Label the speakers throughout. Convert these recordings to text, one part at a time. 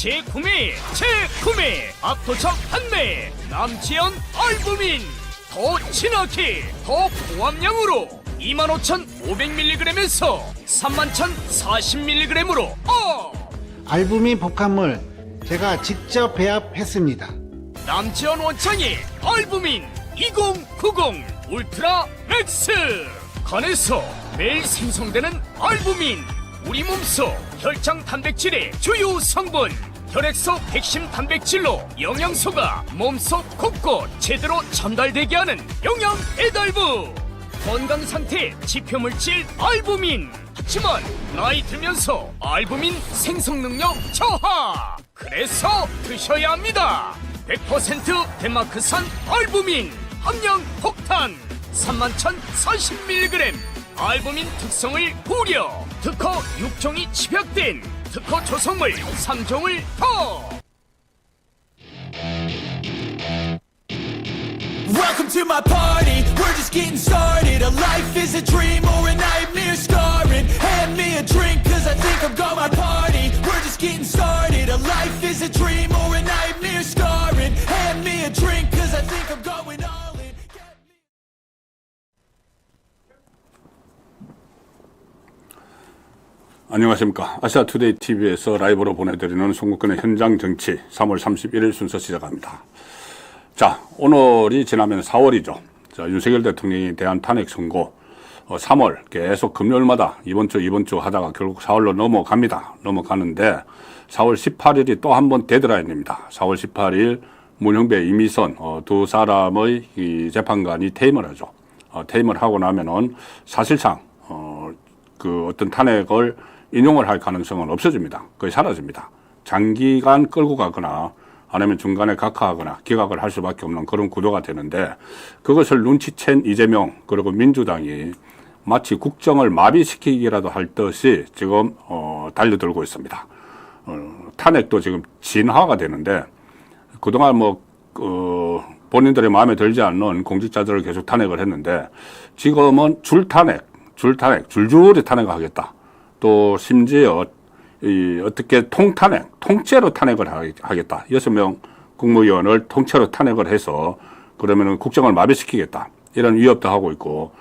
Speaker 1: 재구매 압도적 판매 남지연 알부민 더 진하게 더 고함량으로 25,500mg에서 31,040mg으로
Speaker 2: 알부민 복합물 제가 직접 배합했습니다.
Speaker 1: 남지연 원창의 알부민 2090 울트라 맥스 간에서 매일 생성되는 알부민 우리 몸속 혈장 단백질의 주요 성분 혈액속 핵심 단백질로 영양소가 몸속 곳곳 제대로 전달되게 하는 영양 배달부 건강상태 지표물질 알부민 하지만 나이 들면서 알부민 생성 능력 저하 그래서 드셔야 합니다 100% 덴마크산 알부민 함량 폭탄 31,040mg 알부민 특성을 고려 특허 6종이 집약된 특허 조성물 3종을 더
Speaker 3: Welcome to my party, we're just getting started. A life is a dream or a nightmare scarring. Hand me a drink cause I think I'm gonna party. We're just getting started. A life is a dream or a nightmare scarring. Hand me a drink cause I think I'm going all in.
Speaker 4: 안녕하십니까. 아시아투데이 TV에서 라이브로 보내드리는 송국근의 현장 정치 3월 31일 순서 시작합니다. 자, 오늘이 지나면 4월이죠. 자, 윤석열 대통령이 대한 탄핵 선고 3월 계속 금요일마다 이번 주 하다가 결국 4월로 넘어가는데 4월 18일이 또 한 번 데드라인입니다. 4월 18일 문형배, 이미선 두 사람의 이 재판관이 퇴임을 하죠. 퇴임을 하고 나면은 사실상 그 어떤 탄핵을 인용을 할 가능성은 없어집니다. 거의 사라집니다. 장기간 끌고 가거나 아니면 중간에 각하하거나 기각을 할 수밖에 없는 그런 구도가 되는데 그것을 눈치챈 이재명 그리고 민주당이 마치 국정을 마비시키기라도 할 듯이 지금 달려들고 있습니다. 탄핵도 지금 진화가 되는데 그동안 본인들의 마음에 들지 않는 공직자들을 계속 탄핵을 했는데 지금은 줄줄이 탄핵하겠다. 또 심지어 어떻게 통째로 탄핵을 하겠다. 6명 국무위원을 통째로 탄핵을 해서 그러면은 국정을 마비시키겠다. 이런 위협도 하고 있고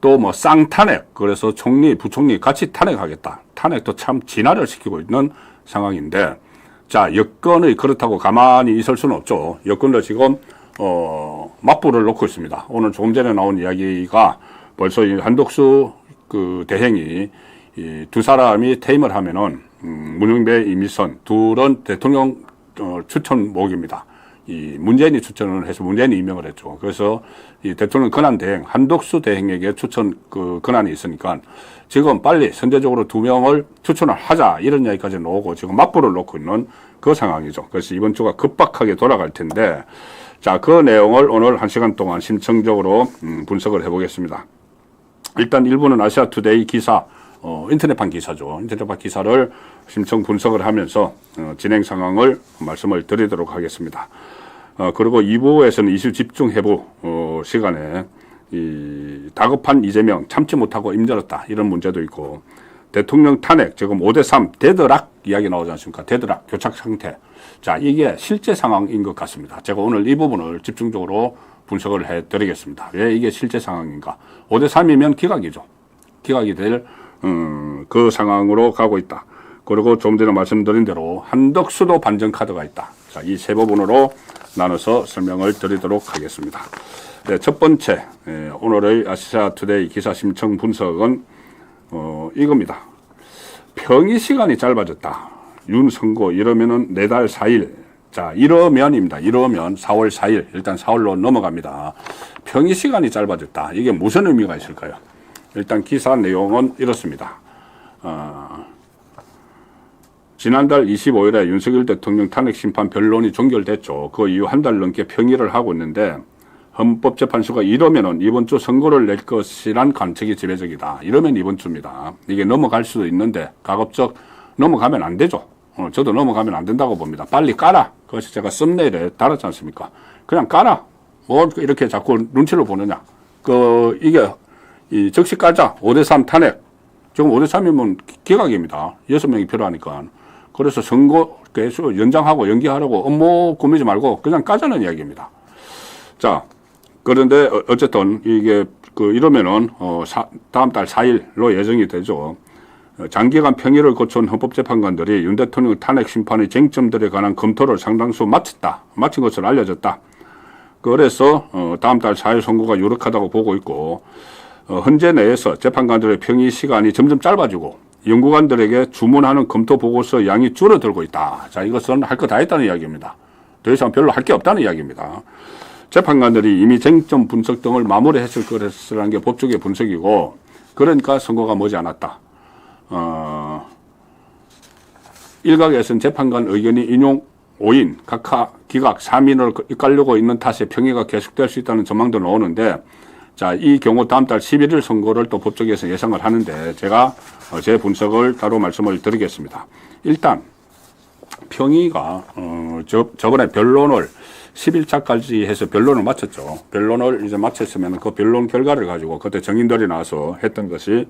Speaker 4: 또 쌍탄핵 그래서 총리, 부총리 같이 탄핵하겠다. 탄핵도 참 진화를 시키고 있는 상황인데 자, 여건의 그렇다고 가만히 있을 수는 없죠. 여건도 지금 맞불을 놓고 있습니다. 오늘 조금 전에 나온 이야기가 벌써 한덕수 그 대행이 이 두 사람이 퇴임을 하면은 문형배, 이미선 둘은 대통령 추천목입니다. 이 문재인이 추천을 해서 문재인이 임명을 했죠. 그래서 이 대통령 권한 대행 한덕수 대행에게 추천 그 권한이 있으니까 지금 빨리 선제적으로 2명을 추천을 하자 이런 이야기까지 나오고 지금 맞불을 놓고 있는 그 상황이죠. 그래서 이번 주가 급박하게 돌아갈 텐데 자, 그 내용을 오늘 1시간 동안 심층적으로 분석을 해보겠습니다. 일단 일부는 아시아투데이 기사 인터넷판 기사죠. 인터넷판 기사를 심층 분석을 하면서 진행 상황을 말씀을 드리도록 하겠습니다. 그리고 2부에서는 이슈 집중 해부 시간에 이 다급한 이재명 참지 못하고 임절었다 이런 문제도 있고 대통령 탄핵 지금 5대3 데드락 이야기 나오지 않습니까? 데드락 교착 상태. 자, 이게 실제 상황인 것 같습니다. 제가 오늘 이 부분을 집중적으로 분석을 해드리겠습니다. 왜 이게 실제 상황인가? 5대3이면 기각이죠. 기각이 될 그 상황으로 가고 있다. 그리고 좀 전에 말씀드린 대로 한덕수도 반전 카드가 있다. 자, 이 세 부분으로 나눠서 설명을 드리도록 하겠습니다. 네, 첫 번째 오늘의 아시아투데이 기사 심층 분석은 이겁니다. 평의 시간이 짧아졌다. 윤 선고 이러면은 4달 4일. 자, 이러면입니다. 이러면 4월 4일. 일단 4월로 넘어갑니다. 평의 시간이 짧아졌다. 이게 무슨 의미가 있을까요? 일단 기사 내용은 이렇습니다. 지난달 25일에 윤석열 대통령 탄핵 심판 변론이 종결됐죠. 그 이후 한 달 넘게 평의를 하고 있는데 헌법재판소가 이러면은 이번 주 선고를 낼 것이란 관측이 지배적이다. 이러면 이번 주입니다. 이게 넘어갈 수도 있는데 가급적 넘어가면 안 되죠. 저도 넘어가면 안 된다고 봅니다. 빨리 까라. 그것이 제가 썸네일에 달았지 않습니까? 그냥 까라. 뭐 이렇게 자꾸 눈치를 보느냐. 이게 적시 까자. 5대3 탄핵. 지금 5대3이면 기각입니다. 6명이 필요하니까. 그래서 선거 계속 연장하고 연기하라고 업무 꾸미지 말고 그냥 까자는 이야기입니다. 자, 그런데 어쨌든 이게 이러면은 다음 달 4일로 예정이 되죠. 장기간 평의를 거쳐온 헌법재판관들이 윤 대통령 탄핵 심판의 쟁점들에 관한 검토를 상당수 마친 것으로 알려졌다. 그래서 다음 달 4일 선고가 유력하다고 보고 있고, 헌재 내에서 재판관들의 평의 시간이 점점 짧아지고 연구관들에게 주문하는 검토 보고서 양이 줄어들고 있다. 자, 이것은 할 거 다 했다는 이야기입니다. 더 이상 별로 할 게 없다는 이야기입니다. 재판관들이 이미 쟁점 분석 등을 마무리했을 것이라는 게 법조계 분석이고, 그러니까 선고가 머지않았다. 일각에서는 재판관 의견이 인용 5인, 각하 기각 3인을 이끌려고 있는 탓에 평의가 계속될 수 있다는 전망도 나오는데, 자, 이 경우 다음 달 11일 선고를 또 법조계에서 예상을 하는데, 제가 제 분석을 따로 말씀을 드리겠습니다. 일단 평의가 저번에 변론을 10일차까지 해서 변론을 마쳤죠. 변론을 이제 마쳤으면 그 변론 결과를 가지고 그때 정인들이 나와서 했던 것이,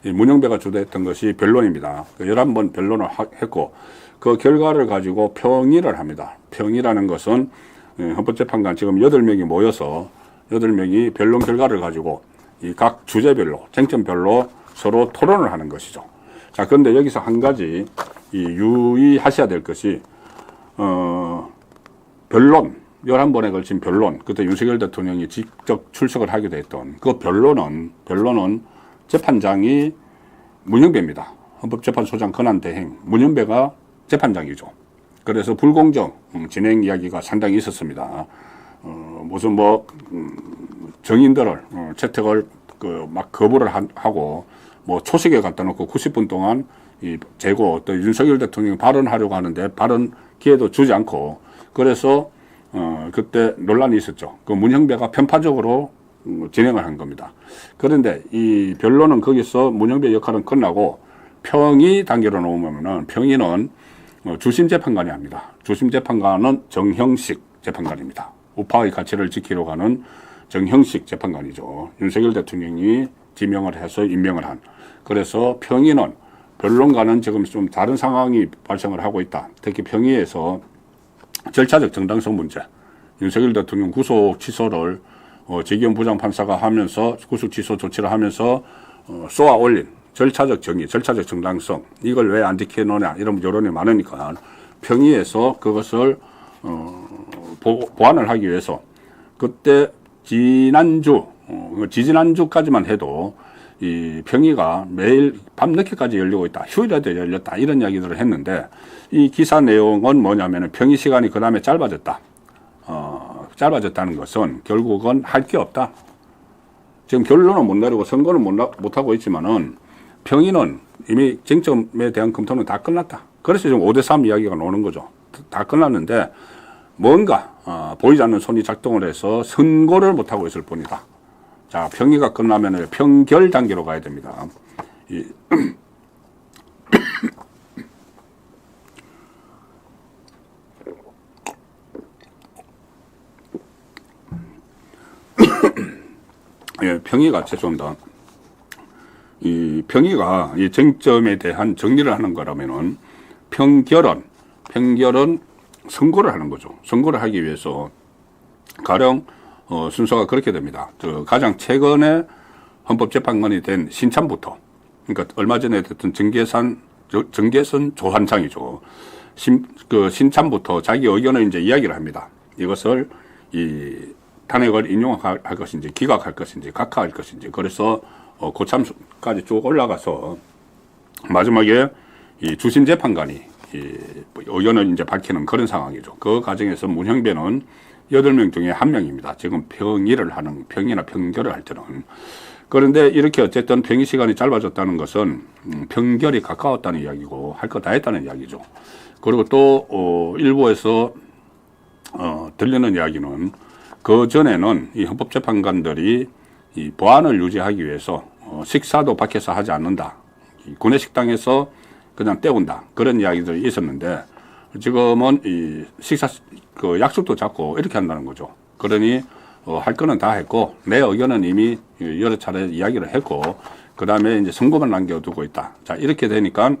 Speaker 4: 문영배가 주도했던 것이 변론입니다. 11번 변론을 했고, 그 결과를 가지고 평의를 합니다. 평의라는 것은 헌법재판관 지금 8명이 모여서 8명이 변론 결과를 가지고 이 각 주제별로, 쟁점별로 서로 토론을 하는 것이죠. 자, 그런데 여기서 한 가지 유의하셔야 될 것이, 변론, 11번에 걸친 변론, 그때 윤석열 대통령이 직접 출석을 하기도 했던 그 변론은 재판장이 문영배입니다. 헌법재판소장 권한대행, 문영배가 재판장이죠. 그래서 불공정 진행 이야기가 상당히 있었습니다. 무슨 정인들을 채택을 막 거부를 하고 초식에 갖다 놓고 90분 동안 재고 또 윤석열 대통령이 발언하려고 하는데 발언 기회도 주지 않고, 그래서 그때 논란이 있었죠. 그 문형배가 편파적으로 진행을 한 겁니다. 그런데 이 변론은 거기서 문형배 역할은 끝나고 평의 단계로 놓으면은 평의는 주심 재판관이 합니다. 주심 재판관은 정형식 재판관입니다. 우파의 가치를 지키러 가는 정형식 재판관이죠. 윤석열 대통령이 지명을 해서 임명을 한. 그래서 평의는 변론과는 지금 좀 다른 상황이 발생을 하고 있다. 특히 평의에서 절차적 정당성 문제, 윤석열 대통령 구속 취소를 지기현 부장판사가 하면서 구속 취소 조치를 하면서 쏘아 올린 절차적 정의, 절차적 정당성, 이걸 왜 안 지켜놓냐 이런 여론이 많으니까 평의에서 그것을 보완을 하기 위해서 그때 지지난주까지만 해도 이 평의가 매일 밤늦게까지 열리고 있다. 휴일에도 열렸다. 이런 이야기들을 했는데, 이 기사 내용은 뭐냐면은 평의 시간이 그 다음에 짧아졌다. 짧아졌다는 것은 결국은 할 게 없다. 지금 결론은 못 내리고 선고는 못 하고 있지만은 평의는 이미 쟁점에 대한 검토는 다 끝났다. 그래서 지금 5대3 이야기가 나오는 거죠. 다 끝났는데 뭔가 보이지 않는 손이 작동을 해서 선고를 못 하고 있을 뿐이다. 자, 평의가 끝나면 평결 단계로 가야 됩니다. 예, 평의가 죄송합니다. 이 평의가 이 쟁점에 대한 정리를 하는 거라면은 평결은 선고를 하는 거죠. 선고를 하기 위해서 가령 순서가 그렇게 됩니다. 가장 최근에 헌법재판관이 된 신참부터, 그러니까 얼마 전에 됐던 정계선 조한창이죠. 신참부터 자기 의견을 이제 이야기를 합니다. 이것을 탄핵을 인용할 것인지, 기각할 것인지, 각하할 것인지, 그래서 고참까지 쭉 올라가서 마지막에 이 주심 재판관이 의견을 이제 밝히는 그런 상황이죠. 그 과정에서 문형배는 8명 중에 1명입니다. 지금 평의나 평결을 할 때는. 그런데 이렇게 어쨌든 평의 시간이 짧아졌다는 것은 평결이 가까웠다는 이야기고 할 거 다 했다는 이야기죠. 그리고 또 일부에서 들리는 이야기는 그 전에는 이 헌법재판관들이 이 보안을 유지하기 위해서 식사도 밖에서 하지 않는다. 군내 식당에서 그냥 때운다. 그런 이야기들이 있었는데 지금은 이 식사 약속도 잡고 이렇게 한다는 거죠. 그러니 할 거는 다 했고 내 의견은 이미 여러 차례 이야기를 했고 그 다음에 이제 선고만 남겨두고 있다. 자, 이렇게 되니까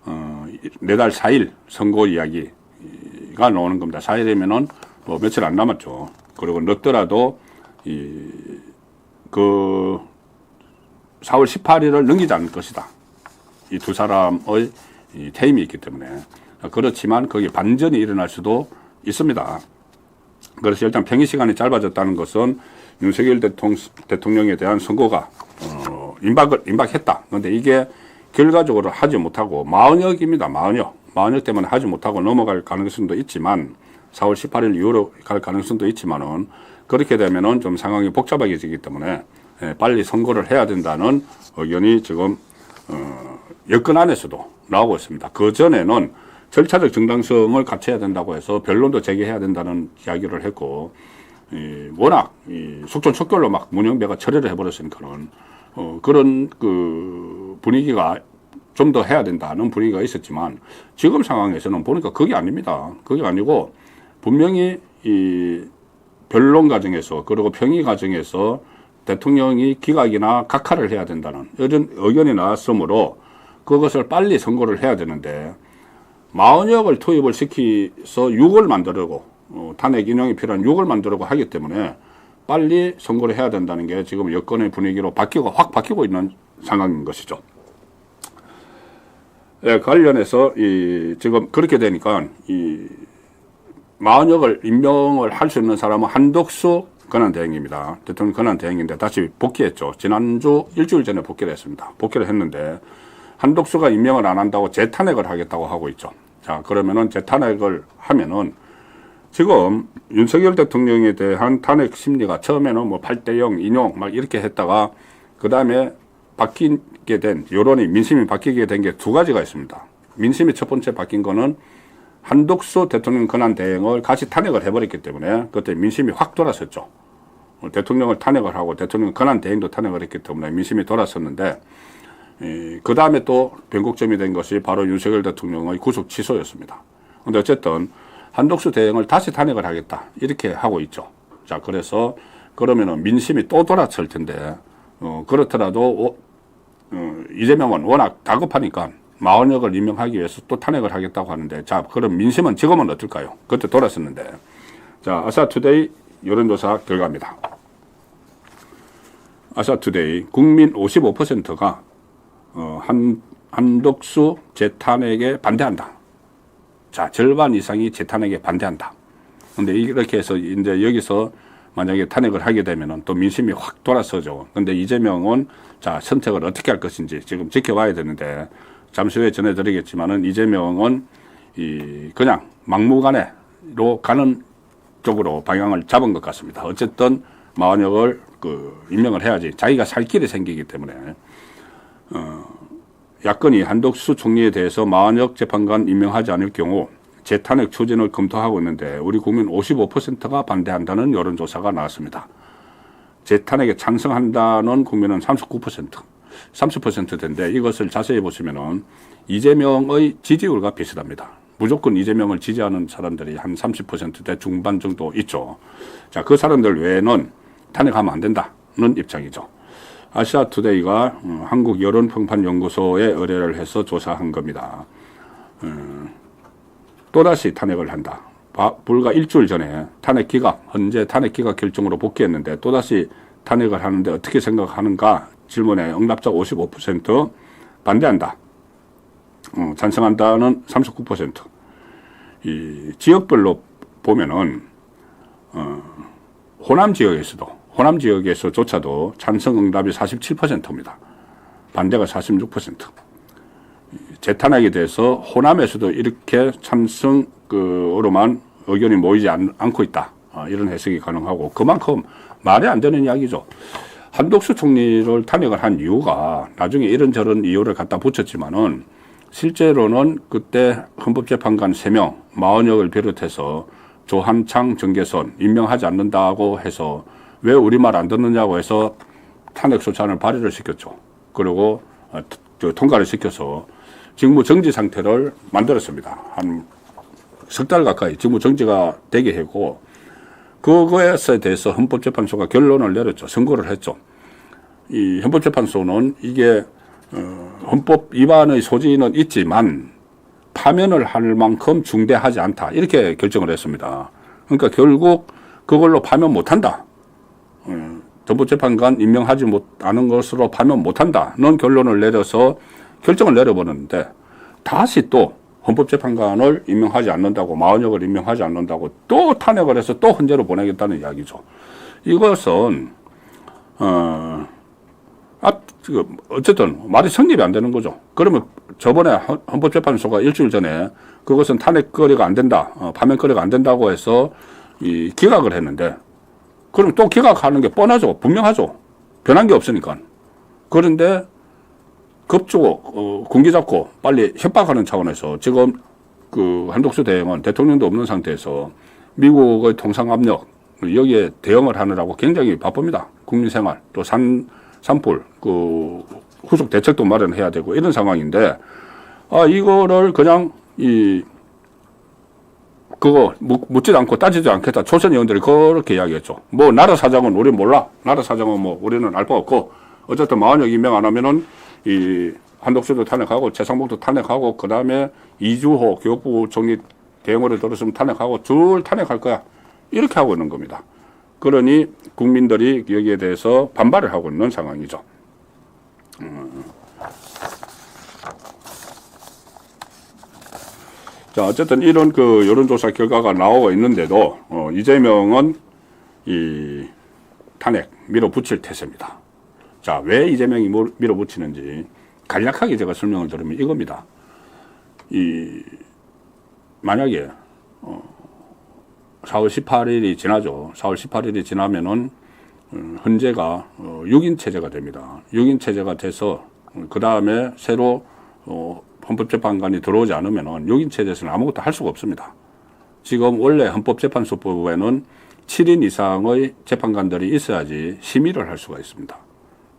Speaker 4: 4달 4일 선거 이야기가 나오는 겁니다. 4일이면은 뭐 며칠 안 남았죠. 그리고 늦더라도 그 4월 18일을 넘기지 않을 것이다. 이 두 사람의 퇴임이 있기 때문에. 그렇지만 거기에 반전이 일어날 수도 있습니다. 그래서 일단 평의 시간이 짧아졌다는 것은 윤석열 대통령에 대한 선거가 임박했다. 그런데 이게 결과적으로 하지 못하고 마흔역입니다. 마흔역 때문에 하지 못하고 넘어갈 가능성도 있지만 4월 18일 이후로 갈 가능성도 있지만은 그렇게 되면은 좀 상황이 복잡해지기 때문에 빨리 선거를 해야 된다는 의견이 지금 여권 안에서도 나오고 있습니다. 그 전에는 절차적 정당성을 갖춰야 된다고 해서 변론도 제기해야 된다는 이야기를 했고, 워낙 속전속결로 막 문영배가 철회를 해버렸으니까는 그런 그 분위기가 좀 더 해야 된다는 분위기가 있었지만 지금 상황에서는 보니까 그게 아닙니다. 그게 아니고 분명히 이 변론 과정에서 그리고 평의 과정에서 대통령이 기각이나 각하를 해야 된다는 이런 의견이 나왔으므로 그것을 빨리 선고를 해야 되는데 마흔역을 투입을 시켜서 6을 만들고 탄핵 인용이 필요한 6을 만들고 하기 때문에 빨리 선고를 해야 된다는 게 지금 여권의 분위기로 확 바뀌고 있는 상황인 것이죠. 예, 관련해서 지금 그렇게 되니까 마흔역을 임명을 할 수 있는 사람은 한덕수 권한대행입니다. 대통령 권한대행인데 다시 복귀했죠. 지난주 일주일 전에 복귀를 했습니다. 복귀를 했는데 한덕수가 임명을 안 한다고 재탄핵을 하겠다고 하고 있죠. 자, 그러면은 재탄핵을 하면은 지금 윤석열 대통령에 대한 탄핵 심리가 처음에는 뭐 8대0 인용 막 이렇게 했다가 그 다음에 바뀌게 된 여론이 민심이 바뀌게 된 게 두 가지가 있습니다. 민심이 첫 번째 바뀐 거는 한덕수 대통령 권한대행을 같이 탄핵을 해버렸기 때문에 그때 민심이 확 돌아섰죠. 대통령을 탄핵을 하고 대통령 권한대행도 탄핵을 했기 때문에 민심이 돌아섰는데 그 다음에 또 변곡점이 된 것이 바로 윤석열 대통령의 구속 취소였습니다. 근데 어쨌든 한덕수 대행을 다시 탄핵을 하겠다 이렇게 하고 있죠. 자, 그래서 그러면은 민심이 또 돌아설 텐데 그렇더라도 이재명은 워낙 다급하니까 마흔역을 임명하기 위해서 또 탄핵을 하겠다고 하는데, 자, 그럼 민심은 지금은 어떨까요? 그때 돌았었는데. 자, 아사투데이 여론조사 결과입니다. 아사투데이 국민 55%가 한덕수 재탄핵에 반대한다. 자, 절반 이상이 재탄핵에 반대한다. 근데 이렇게 해서 이제 여기서 만약에 탄핵을 하게 되면은 또 민심이 확 돌아서죠. 근데 이재명은 자, 선택을 어떻게 할 것인지 지금 지켜봐야 되는데, 잠시 후에 전해드리겠지만은 이재명은 그냥 막무가내로 가는 쪽으로 방향을 잡은 것 같습니다. 어쨌든 마흔역을 임명을 해야지 자기가 살 길이 생기기 때문에 야권이 한덕수 총리에 대해서 마흔역 재판관 임명하지 않을 경우 재탄핵 추진을 검토하고 있는데 우리 국민 55%가 반대한다는 여론조사가 나왔습니다. 재탄핵에 찬성한다는 국민은 30%대인데 이것을 자세히 보시면은 이재명의 지지율과 비슷합니다. 무조건 이재명을 지지하는 사람들이 한 30%대 중반 정도 있죠. 자, 그 사람들 외에는 탄핵하면 안 된다는 입장이죠. 아시아투데이가 한국 여론평판연구소에 의뢰를 해서 조사한 겁니다. 또다시 탄핵을 한다. 불과 일주일 전에 현재 탄핵 기각 결정으로 복귀했는데 또다시 탄핵을 하는데 어떻게 생각하는가 질문에 응답자 55%, 반대한다. 찬성한다는 39%. 이 지역별로 보면은 호남 지역에서조차도 찬성 응답이 47%입니다. 반대가 46%. 재탄핵에 대해서 호남에서도 이렇게 찬성으로만 의견이 모이지 않고 있다. 이런 해석이 가능하고 그만큼 말이 안 되는 이야기죠. 한덕수 총리를 탄핵을 한 이유가 나중에 이런저런 이유를 갖다 붙였지만은 실제로는 그때 헌법재판관 3명, 마흔역을 비롯해서 조한창, 정계선 임명하지 않는다고 해서 왜 우리 말 안 듣느냐고 해서 탄핵 소찬을 발의를 시켰죠. 그리고 통과를 시켜서 직무 정지 상태를 만들었습니다. 한 석 달 가까이 직무 정지가 되게 했고 그거에 대해서 헌법재판소가 결론을 내렸죠. 선고를 했죠. 이 헌법재판소는 이게 헌법 위반의 소지는 있지만 파면을 할 만큼 중대하지 않다. 이렇게 결정을 했습니다. 그러니까 결국 그걸로 파면 못한다. 헌법재판관 임명하지 않은 것으로 파면 못한다는 결론을 내려서 결정을 내려버렸는데 다시 또 헌법재판관을 임명하지 않는다고 40역을 임명하지 않는다고 또 탄핵을 해서 또 헌재로 보내겠다는 이야기죠. 이것은 어쨌든 말이 성립이 안 되는 거죠. 그러면 저번에 헌법재판소가 일주일 전에 그것은 탄핵거리가 안 된다, 파면거리가 안 된다고 해서 기각을 했는데 그럼 또 기각하는 게 뻔하죠. 분명하죠. 변한 게 없으니까. 그런데 급조 군기 잡고 빨리 협박하는 차원에서 지금 그 한독수 대행은 대통령도 없는 상태에서 미국의 통상 압력 여기에 대응을 하느라고 굉장히 바쁩니다. 국민생활 또 산불 그 후속 대책도 마련해야 되고 이런 상황인데 이거를 그냥 그거 묻지도 않고 따지지 않겠다. 초선 의원들이 그렇게 이야기했죠. 뭐 나라 사정은 우리 몰라. 나라 사정은 뭐 우리는 알 바 없고 어쨌든 40역 임명 안 하면은 한독수도 탄핵하고 최상목도 탄핵하고 그다음에 이주호 교육부 총리 대응으로 들었으면 탄핵하고 줄 탄핵할 거야. 이렇게 하고 있는 겁니다. 그러니 국민들이 여기에 대해서 반발을 하고 있는 상황이죠. 자, 어쨌든 이런 그 여론조사 결과가 나오고 있는데도, 이재명은 이 탄핵 밀어붙일 태세입니다. 자, 왜 이재명이 밀어붙이는지 간략하게 제가 설명을 드리면 이겁니다. 만약에, 4월 18일이 지나죠. 4월 18일이 지나면은, 헌재가 6인 체제가 됩니다. 6인 체제가 돼서, 그 다음에 새로, 헌법재판관이 들어오지 않으면 6인 체제에서는 아무것도 할 수가 없습니다. 지금 원래 헌법재판소법에는 7인 이상의 재판관들이 있어야지 심의를 할 수가 있습니다.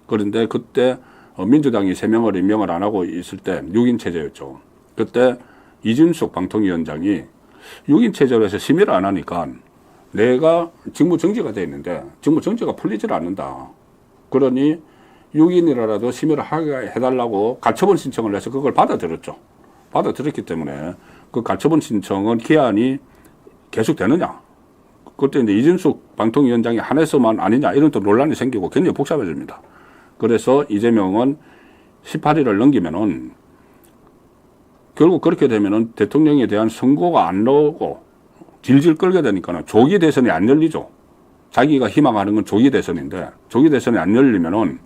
Speaker 4: 그런데 그때 민주당이 3명을 임명을 안 하고 있을 때 6인 체제였죠. 그때 이준석 방통위원장이 6인 체제로 해서 심의를 안 하니까 내가 직무정지가 돼 있는데 직무정지가 풀리질 않는다. 그러니 6인이라도 심의를 하게 해달라고 가처분 신청을 해서 그걸 받아들였죠. 받아들였기 때문에 그 가처분 신청은 기한이 계속 되느냐. 그때 이제 이준석 방통위원장이 한해서만 아니냐 이런 또 논란이 생기고 굉장히 복잡해집니다. 그래서 이재명은 18일을 넘기면은 결국 그렇게 되면은 대통령에 대한 선고가 안 나오고 질질 끌게 되니까는 조기 대선이 안 열리죠. 자기가 희망하는 건 조기 대선인데 조기 대선이 안 열리면은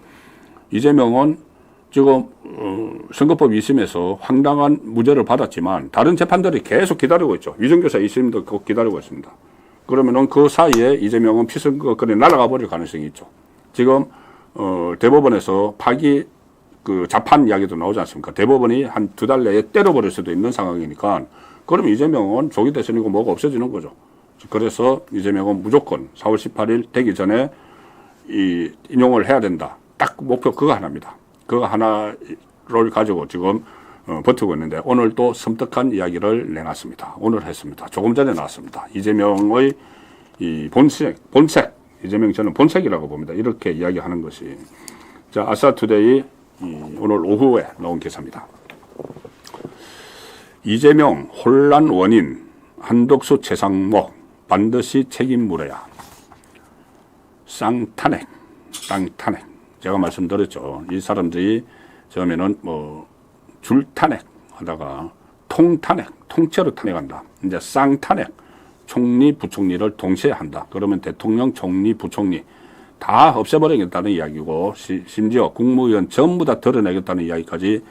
Speaker 4: 이재명은 지금 선거법 2심에서 황당한 무죄를 받았지만 다른 재판들이 계속 기다리고 있죠. 유정교사 2심도 꼭 기다리고 있습니다. 그러면은 그 사이에 이재명은 피선거권이 날아가 버릴 가능성이 있죠. 지금 대법원에서 파기 그 자판 이야기도 나오지 않습니까? 대법원이 한 2달 내에 때려버릴 수도 있는 상황이니까 그러면 이재명은 조기 대선이고 뭐가 없어지는 거죠. 그래서 이재명은 무조건 4월 18일 되기 전에 인용을 해야 된다. 딱 목표 그거 하나입니다. 그거 하나를 가지고 지금 버티고 있는데 오늘 또 섬뜩한 이야기를 내놨습니다. 오늘 했습니다. 조금 전에 나왔습니다. 이재명의 본색, 이재명 저는 본색이라고 봅니다. 이렇게 이야기하는 것이. 자, 아싸투데이 오늘 오후에 나온 기사입니다. 이재명 혼란 원인 한독수 최상목 반드시 책임 물어야. 쌍탄핵. 제가 말씀드렸죠. 이 사람들이 처음에는 줄탄핵 하다가 통째로 탄핵한다. 이제 쌍탄핵, 총리, 부총리를 동시에 한다. 그러면 대통령, 총리, 부총리 다 없애버리겠다는 이야기고 심지어 국무위원 전부 다 드러내겠다는 이야기까지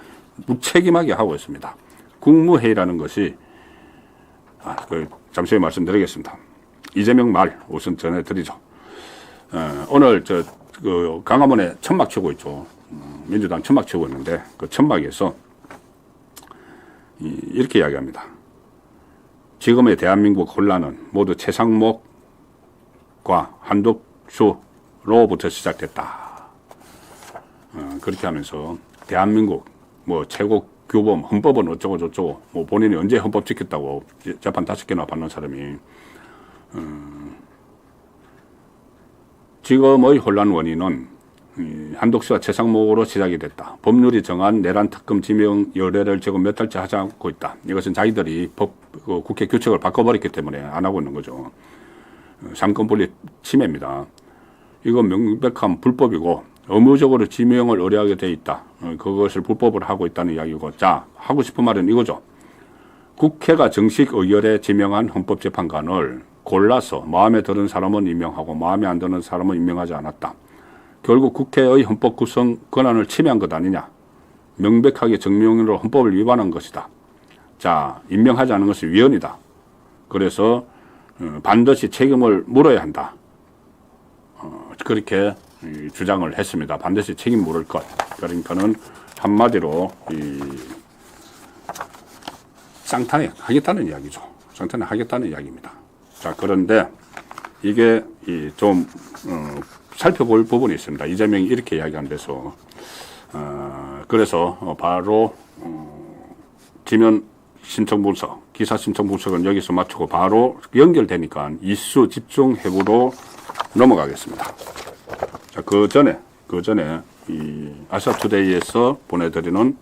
Speaker 4: 무책임하게 하고 있습니다. 국무회의라는 것이 잠시 후에 말씀드리겠습니다. 이재명 말 우선 전해드리죠. 오늘 강화문에 천막 치고 있죠. 민주당 천막 치고 있는데 그 천막에서 이렇게 이야기합니다. 지금의 대한민국 혼란은 모두 최상목과 한독수로부터 시작됐다. 그렇게 하면서 대한민국 최고 규범 헌법은 어쩌고 저쩌고 본인이 언제 헌법 지켰다고 재판 5개나 받는 사람이 지금의 혼란 원인은 한독수와 최상목으로 시작이 됐다. 법률이 정한 내란 특검 지명 의뢰를 지금 몇 달째 하지 않고 있다. 이것은 자기들이 국회 규칙을 바꿔버렸기 때문에 안 하고 있는 거죠. 상권 분리 침해입니다. 이건 명백한 불법이고 의무적으로 지명을 의뢰하게 돼 있다. 그것을 불법으로 하고 있다는 이야기고, 자, 하고 싶은 말은 이거죠. 국회가 정식 의결에 지명한 헌법재판관을 골라서 마음에 드는 사람은 임명하고 마음에 안 드는 사람은 임명하지 않았다. 결국 국회의 헌법 구성 권한을 침해한 것 아니냐. 명백하게 정명으로 헌법을 위반한 것이다. 자, 임명하지 않은 것이 위헌이다. 그래서 반드시 책임을 물어야 한다. 그렇게 주장을 했습니다. 반드시 책임 물을 것. 그러니까는 한마디로 쌍탄핵 하겠다는 이야기죠. 쌍탄핵 하겠다는 이야기입니다. 자, 그런데 이게 좀 살펴볼 부분이 있습니다. 이재명이 이렇게 이야기한 데서 그래서 바로 지면 신청 분석, 기사 신청 분석은 여기서 마치고 바로 연결되니까 이슈 집중 해부로 넘어가겠습니다. 자, 그 전에 이 아시아투데이에서 보내드리는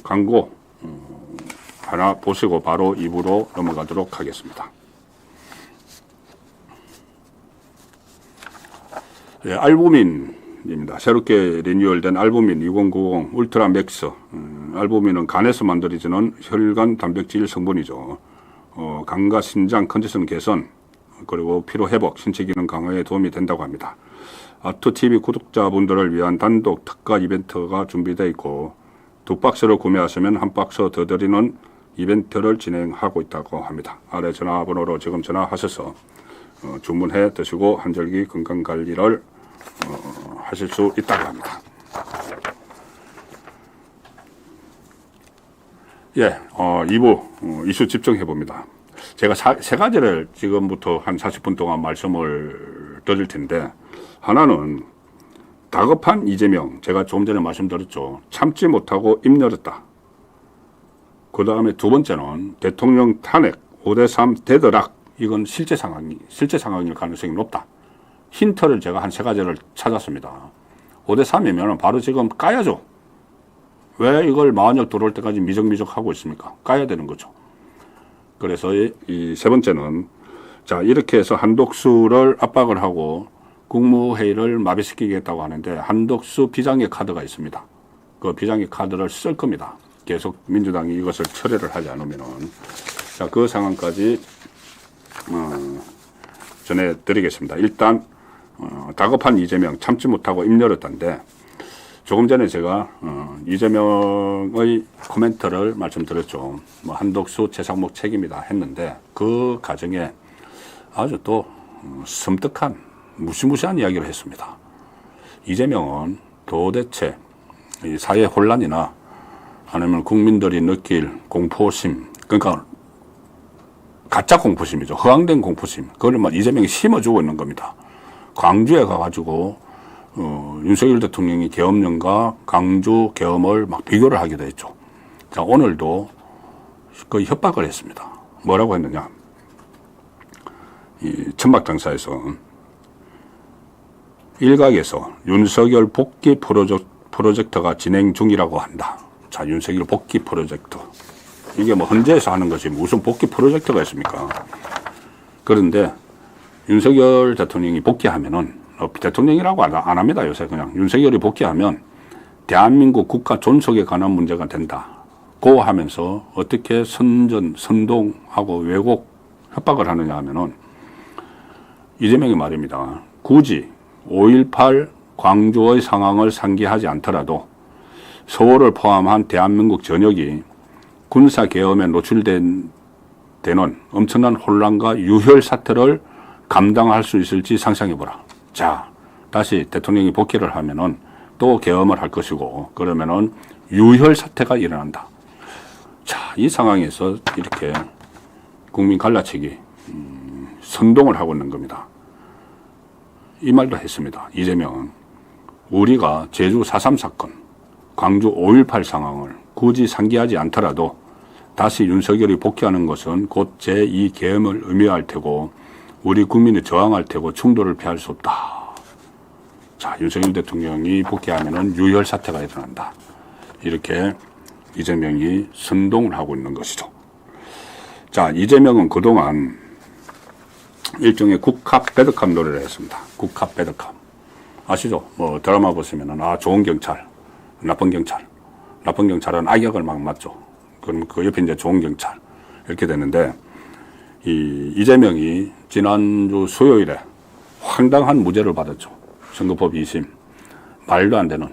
Speaker 4: 광고 하나 보시고 바로 2부로 넘어가도록 하겠습니다. 예, 알부민입니다. 새롭게 리뉴얼된 알부민 2090 울트라 맥스. 알부민은 간에서 만들어지는 혈관 단백질 성분이죠. 간과 신장 컨디션 개선, 그리고 피로 회복, 신체 기능 강화에 도움이 된다고 합니다. 아투TV 구독자분들을 위한 단독 특가 이벤트가 준비되어 있고, 2박스를 구매하시면 1박스 더 드리는 이벤트를 진행하고 있다고 합니다. 아래 전화번호로 지금 전화하셔서 주문해 드시고 한절기 건강관리를 하실 수 있다고 합니다. 예, 2부 이슈 집중해 봅니다. 제가 세 가지를 지금부터 한 40분 동안 말씀을 드릴 텐데, 하나는 다급한 이재명, 제가 조금 전에 말씀드렸죠. 참지 못하고 입 열었다. 그 다음에 두 번째는 대통령 탄핵 5대3 대더락, 이건 실제 상황일 가능성이 높다. 힌트를 제가 한 세 가지를 찾았습니다. 5대3이면 바로 지금 까야죠. 왜 이걸 마흔역 들어올 때까지 미적미적 하고 있습니까? 까야 되는 거죠. 그래서 이 세 번째는, 자, 이렇게 해서 한독수를 압박을 하고 국무회의를 마비시키겠다고 하는데, 한독수 비장의 카드가 있습니다. 그 비장의 카드를 쓸 겁니다. 계속 민주당이 이것을 철회를 하지 않으면은. 자, 그 상황까지 전해드리겠습니다. 일단 다급한 이재명, 참지 못하고 입 열었다는데, 조금 전에 제가 이재명의 코멘트를 말씀드렸죠. 뭐 한독수 최상목 책임이다 했는데, 그 과정에 아주 또 섬뜩한 무시무시한 이야기를 했습니다. 이재명은 도대체 이 사회 혼란이나 아니면 국민들이 느낄 공포심, 그러니까 가짜 공포심이죠. 허황된 공포심. 그걸 이재명이 심어주고 있는 겁니다. 광주에 가가지고 윤석열 대통령이 계엄령과 광주 계엄을 막 비교를 하기도 했죠. 자, 오늘도 그 협박을 했습니다. 뭐라고 했느냐? 이 천막장사에서 일각에서 윤석열 복귀 프로젝트가 진행 중이라고 한다. 자, 윤석열 복귀 프로젝트. 이게 뭐 헌재에서 하는 것이 무슨 복귀 프로젝트가 있습니까? 그런데 윤석열 대통령이 복귀하면은, 대통령이라고 안 합니다. 요새 그냥 윤석열이 복귀하면 대한민국 국가 존속에 관한 문제가 된다. 고 하면서 어떻게 선동하고 왜곡 협박을 하느냐 하면은, 이재명이 말입니다. 굳이 5.18 광주의 상황을 상기하지 않더라도 서울을 포함한 대한민국 전역이 군사 계엄에 노출되는 엄청난 혼란과 유혈 사태를 감당할 수 있을지 상상해보라. 자, 다시 대통령이 복귀를 하면은 또 계엄을 할 것이고, 그러면은 유혈 사태가 일어난다. 자, 이 상황에서 이렇게 국민 갈라치기, 선동을 하고 있는 겁니다. 이 말도 했습니다. 이재명은 우리가 제주 4.3 사건, 광주 5.18 상황을 굳이 상기하지 않더라도 다시 윤석열이 복귀하는 것은 곧 제2 계엄을 의미할 테고 우리 국민이 저항할 테고 충돌을 피할 수 없다. 자, 윤석열 대통령이 복귀하면은 유혈 사태가 일어난다. 이렇게 이재명이 선동을 하고 있는 것이죠. 자, 이재명은 그동안 일종의 국합 배드캅 노래를 했습니다. 국합 배드캅. 아시죠? 뭐 드라마 보시면은 좋은 경찰, 나쁜 경찰. 나쁜 경찰은 악역을 막 맡죠. 그럼 그 옆에 이제 좋은 경찰. 이렇게 되는데 이재명이 지난주 수요일에 황당한 무죄를 받았죠. 선거법 2심. 말도 안 되는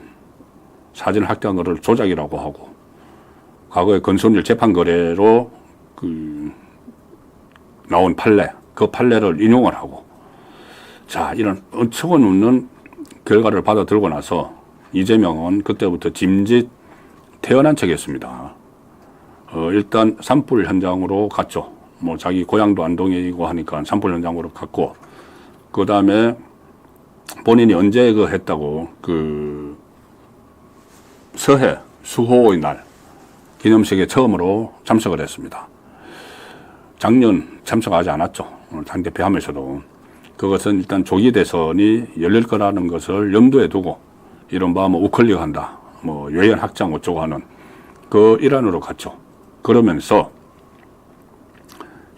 Speaker 4: 사진 확대한 거를 조작이라고 하고, 과거에 건선일 재판 거래로 나온 판례, 그 판례를 인용을 하고, 자, 이런 어처구니 없는 결과를 받아들고 나서 이재명은 그때부터 짐짓 태어난 척했습니다. 일단 산불 현장으로 갔죠. 뭐 자기 고향도 안동이고 하니까 산불 현장으로 갔고, 그 다음에 본인이 언제 했다고 서해 수호의 날 기념식에 처음으로 참석을 했습니다. 작년 참석하지 않았죠. 당대표 하면서도. 그것은 일단 조기 대선이 열릴 거라는 것을 염두에 두고 이른바 뭐 우클릭 한다, 뭐 외연 확장 어쩌고 하는 그 일환으로 갔죠. 그러면서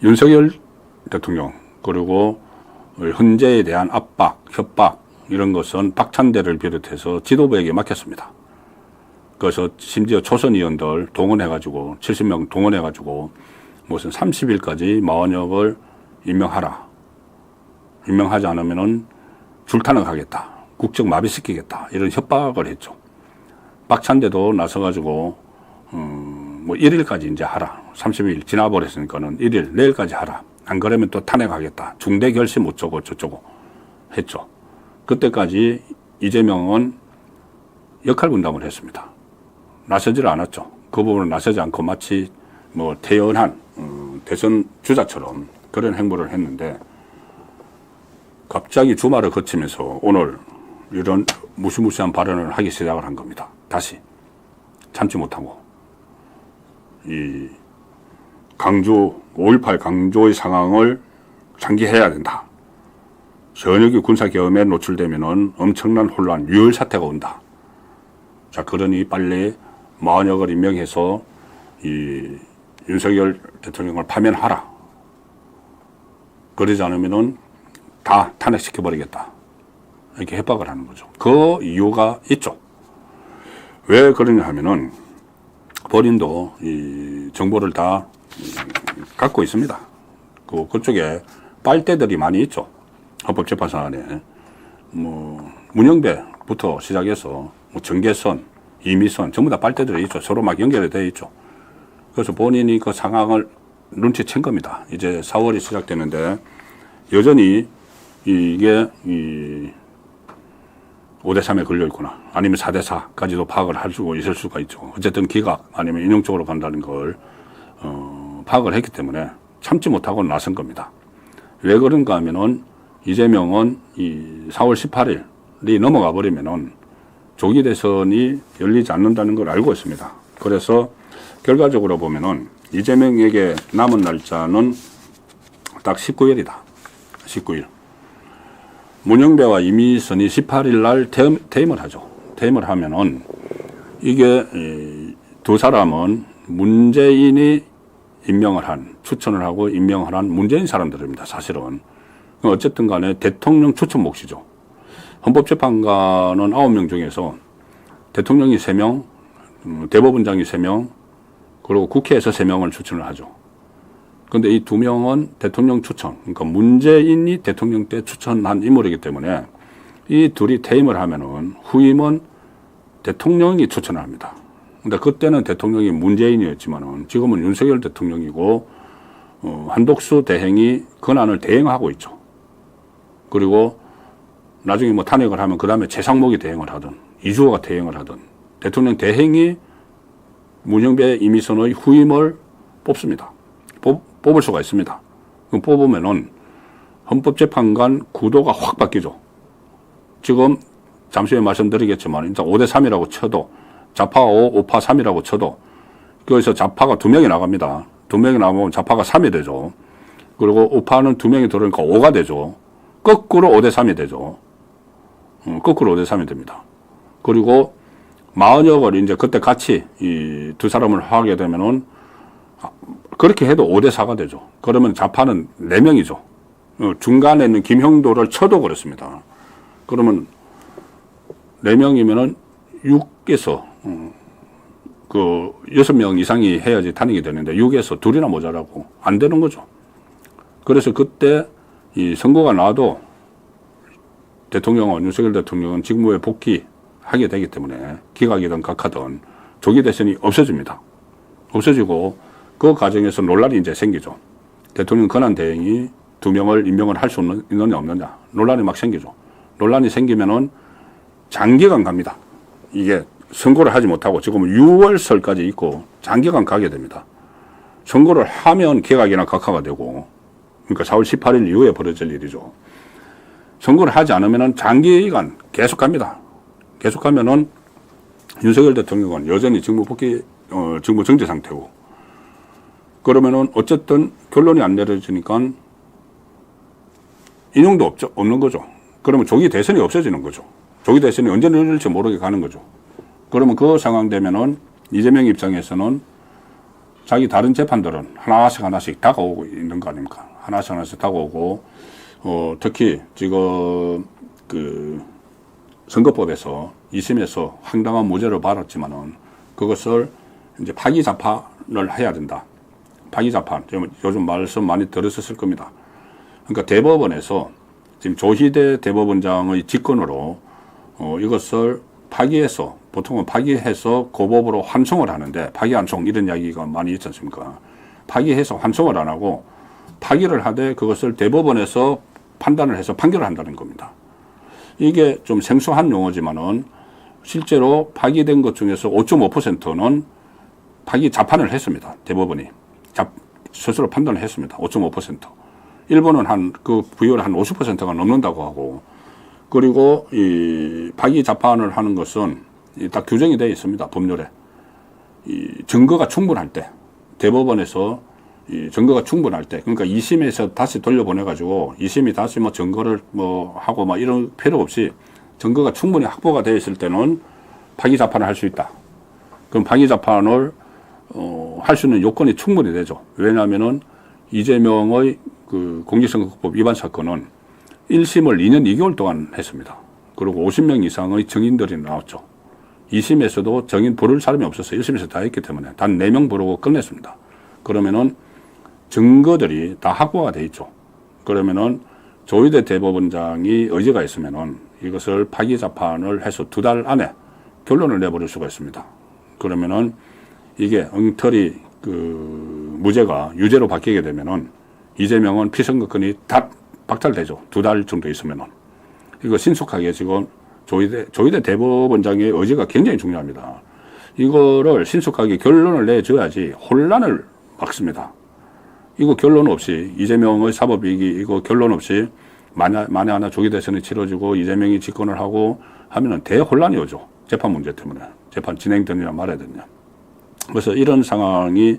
Speaker 4: 윤석열 대통령 그리고 헌재에 대한 압박, 협박 이런 것은 박찬대를 비롯해서 지도부에게 맡겼습니다. 그래서 심지어 초선 의원들 동원해가지고 70명 동원해가지고 무슨 30일까지 마원혁을 임명하라. 임명하지 않으면은 줄타능하겠다. 국정 마비시키겠다. 이런 협박을 했죠. 박찬대도 나서가지고 뭐 1일까지 이제 하라. 30일 지나버렸으니까는 1일 내일까지 하라. 안 그러면 또 탄핵하겠다. 중대 결심 어쩌고 저쩌고 했죠. 그때까지 이재명은 역할 분담을 했습니다. 나서지를 않았죠. 그 부분을 나서지 않고 마치 뭐 태연한 대선 주자처럼 그런 행보를 했는데, 갑자기 주말을 거치면서 오늘 이런 무시무시한 발언을 하기 시작을 한 겁니다. 다시 참지 못하고 이 강조 5.18 강조의 상황을 장기해야 된다. 전역이 군사계엄에 노출되면은 엄청난 혼란, 유혈 사태가 온다. 자, 그러니 빨리 마원혁을 임명해서 이 윤석열 대통령을 파면하라. 그러지 않으면은 다 탄핵시켜버리겠다. 이렇게 협박을 하는 거죠. 그 이유가 있죠. 왜 그러냐 하면은 본인도 이 정보를 다 갖고 있습니다. 그쪽에 빨대들이 많이 있죠. 헌법재판소 안에. 뭐, 문영배부터 시작해서 뭐 정계선, 이미선 전부 다 빨대들이 있죠. 서로 막 연결이 되어 있죠. 그래서 본인이 그 상황을 눈치챈 겁니다. 이제 4월이 시작되는데 여전히 이게 5대3에 걸려있구나. 아니면 4대4까지도 파악을 할 수 있을 수가 있죠. 어쨌든 기각 아니면 인용적으로 간다는 걸 파악을 했기 때문에 참지 못하고 나선 겁니다. 왜 그런가 하면은 이재명은 이 4월 18일이 넘어가 버리면은 조기 대선이 열리지 않는다는 걸 알고 있습니다. 그래서 결과적으로 보면은 이재명에게 남은 날짜는 딱 19일이다. 19일. 문영배와 이미선이 18일 날 퇴임을 하죠. 퇴임을 하면은 이게 두 사람은 문재인이 임명을 한, 추천을 하고 임명을 한 문재인 사람들입니다. 사실은. 어쨌든 간에 대통령 추천 몫이죠. 헌법재판관은 9명 중에서 대통령이 3명, 대법원장이 3명, 그리고 국회에서 3명을 추천을 하죠. 그런데 이 2명은 대통령 추천, 그러니까 문재인이 대통령 때 추천한 인물이기 때문에 이 둘이 퇴임을 하면은 후임은 대통령이 추천을 합니다. 근데 그때는 대통령이 문재인이었지만은 지금은 윤석열 대통령이고 한독수 대행이 권한을 대행하고 있죠. 그리고 나중에 뭐 탄핵을 하면 그 다음에 최상목이 대행을 하든 이주호가 대행을 하든 대통령 대행이 문영배 이미선의 후임을 뽑습니다. 뽑을 수가 있습니다. 그럼 뽑으면은 헌법재판관 구도가 확 바뀌죠. 지금 잠시 후에 말씀드리겠지만 일단 5대3이라고 쳐도 좌파가 5, 우파 3이라고 쳐도 거기서 좌파가 2명이 나갑니다. 2명이 나오면 좌파가 3이 되죠. 그리고 우파는 2명이 들어오니까 5가 되죠. 거꾸로 5대3이 되죠. 거꾸로 대사하면 됩니다. 그리고 40억을 이제 그때 같이 이 두 사람을 하게 되면은 그렇게 해도 5대4가 되죠. 그러면 자판은 4명이죠. 중간에 있는 김형도를 쳐도 그렇습니다. 그러면 4명이면은 6에서 그 6명 이상이 해야지 단행이 되는데 6에서 2이나 모자라고 안 되는 거죠. 그래서 그때 이 선거가 나도 대통령은 윤석열 대통령은 직무에 복귀하게 되기 때문에 기각이든 각하든 조기 대선이 없어집니다. 없어지고 그 과정에서 논란이 이제 생기죠. 대통령 권한 대행이 2명을 임명을 할 수 있느냐 없느냐 논란이 막 생기죠. 논란이 생기면은 장기간 갑니다. 이게 선거를 하지 못하고 지금 6월설까지 있고 장기간 가게 됩니다. 선거를 하면 기각이나 각하가 되고 그러니까 4월 18일 이후에 벌어질 일이죠. 선거를 하지 않으면은 장기간 계속 갑니다. 계속 가면은 윤석열 대통령은 여전히 직무 복귀, 직무 정지 상태고 그러면은 어쨌든 결론이 안 내려지니까 인용도 없는 거죠. 그러면 조기 대선이 없어지는 거죠. 조기 대선이 언제 열릴지 모르게 가는 거죠. 그러면 그 상황 되면은 이재명 입장에서는 자기 다른 재판들은 하나씩 다가오고 있는 거 아닙니까? 하나씩 다가오고, 특히 지금 그 선거법에서 2심에서 황당한 무죄를 받았지만은 그것을 이제 파기자판을 해야 된다. 파기자판. 요즘 말씀 많이 들으셨을 겁니다. 그러니까 대법원에서 지금 조희대 대법원장의 직권으로 이것을 파기해서 보통은 파기해서 고법으로 환송을 하는데 파기환송 이런 이야기가 많이 있지 않습니까? 파기해서 환송을 안 하고 파기를 하되 그것을 대법원에서 판단을 해서 판결을 한다는 겁니다. 이게 좀 생소한 용어지만은 실제로 파기된 것 중에서 5.5%는 파기 자판을 했습니다. 대법원이 스스로 판단을 했습니다. 5.5%. 일본은 그 부여를 한 50%가 넘는다고 하고 그리고 이 파기 자판을 하는 것은 딱 규정이 되어 있습니다. 법률에. 이 증거가 충분할 때 대법원에서 이 증거가 충분할 때 그러니까 2심에서 다시 돌려보내가지고 2심이 다시 뭐 증거를 뭐 하고 막 이런 필요 없이 증거가 충분히 확보가 되어 있을 때는 파기 자판을 할 수 있다. 그럼 파기 자판을 할 수 있는 요건이 충분히 되죠. 왜냐하면은 이재명의 그 공직선거법 위반 사건은 1심을 2년 2개월 동안 했습니다. 그리고 50명 이상의 증인들이 나왔죠. 2심에서도 증인 부를 사람이 없었어요. 1심에서 다 했기 때문에 단 4명 부르고 끝냈습니다. 그러면은 증거들이 다 확보가 돼 있죠. 그러면은 조희대 대법원장이 의지가 있으면은 이것을 파기자판을 해서 2달 안에 결론을 내버릴 수가 있습니다. 그러면은 이게 엉터리 그 무죄가 유죄로 바뀌게 되면은 이재명은 피선거권이 다 박탈되죠. 2달 정도 있으면은. 이거 신속하게 지금 조희대 대법원장의 의지가 굉장히 중요합니다. 이거를 신속하게 결론을 내줘야지 혼란을 막습니다. 이거 결론 없이 이재명의 사법이익이 이거 결론 없이 만에 하나 조기 대선이 치러지고 이재명이 집권을 하고 하면은 대혼란이 오죠. 재판 문제 때문에. 재판 진행되느냐 말아야 되느냐. 그래서 이런 상황이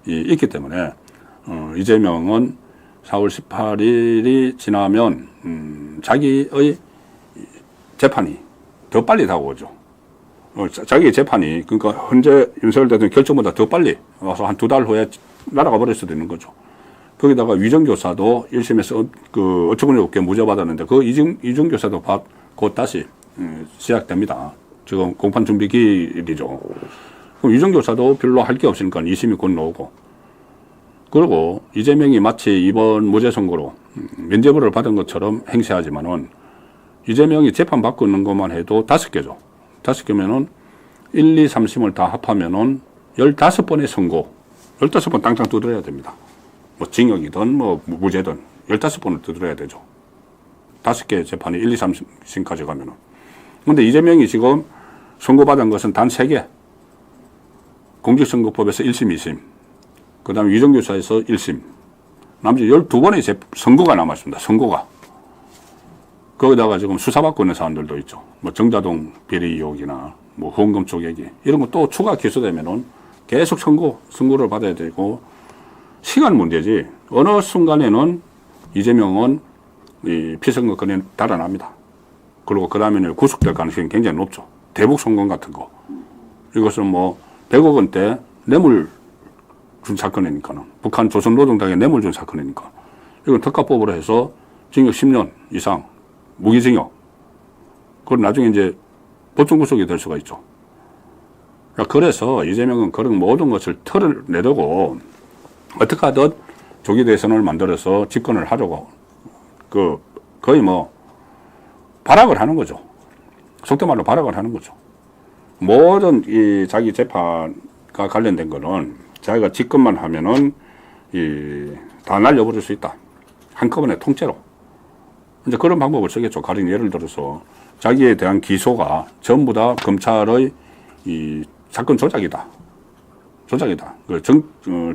Speaker 4: 있기 때문에 이재명은 4월 18일이 지나면 자기의 재판이 더 빨리 다가오죠. 자기의 재판이 그러니까 현재 윤석열 대통령 결정보다 더 빨리 와서 한 2달 후에 날아가 버릴 수도 있는 거죠. 거기다가 위정교사도 1심에서 그 어처구니 없게 무죄 받았는데 그 위정교사도 곧 다시 시작됩니다. 지금 공판 준비 기일이죠. 그럼 위정교사도 별로 할 게 없으니까 2심이 곧 나오고 그리고 이재명이 마치 이번 무죄 선고로 면죄부를 받은 것처럼 행세하지만은 이재명이 재판 받고 있는 것만 해도 5개죠. 5개면은 1, 2, 3심을 다 합하면은 15번의 선고, 15번 땅땅 두드려야 됩니다. 뭐 징역이든 뭐 무죄든 15번을 두드려야 되죠. 5개 재판이 1, 2, 3심까지 가면은. 근데 이재명이 지금 선고받은 것은 단 3개. 공직선거법에서 1심, 2심. 그 다음에 위정교사에서 1심. 나머지 12번의 선고가 남았습니다. 선고가. 거기다가 지금 수사받고 있는 사람들도 있죠. 뭐 정자동 비리 의혹이나 뭐 후원금 쪼개기 이런 거 또 추가 기소되면은 계속 선고를 받아야 되고 시간 문제지 어느 순간에는 이재명은 이 피선거권이 달아납니다. 그리고 그 다음에 구속될 가능성이 굉장히 높죠. 대북 송금 같은 거. 이것은 뭐 100억 원대 뇌물 준 사건이니까는. 북한 조선노동당에 뇌물 준 사건이니까. 이건 특가법으로 해서 징역 10년 이상 무기징역. 그건 나중에 이제 법정 구속이 될 수가 있죠. 그래서 이재명은 그런 모든 것을 털을 내두고 어떻게 하든 조기 대선을 만들어서 집권을 하려고 거의 뭐 발악을 하는 거죠. 속된 말로 발악을 하는 거죠. 모든 이 자기 재판과 관련된 거는 자기가 집권만 하면은 다 날려버릴 수 있다. 한꺼번에 통째로. 이제 그런 방법을 쓰겠죠. 가령 예를 들어서 자기에 대한 기소가 전부 다 검찰의 이 사건 조작이다.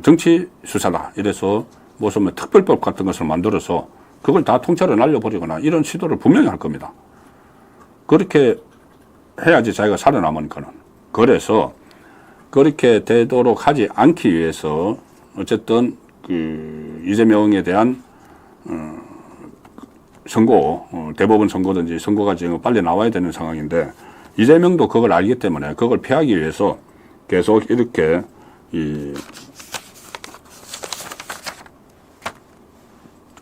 Speaker 4: 정치 수사다. 이래서 무슨 특별법 같은 것을 만들어서 그걸 다 통째로 날려버리거나 이런 시도를 분명히 할 겁니다. 그렇게 해야지 자기가 살아남으니까는. 그래서 그렇게 되도록 하지 않기 위해서 어쨌든 이재명에 대한 선고, 대법원 선고든지 선고가 지금 빨리 나와야 되는 상황인데 이재명도 그걸 알기 때문에 그걸 피하기 위해서 계속 이렇게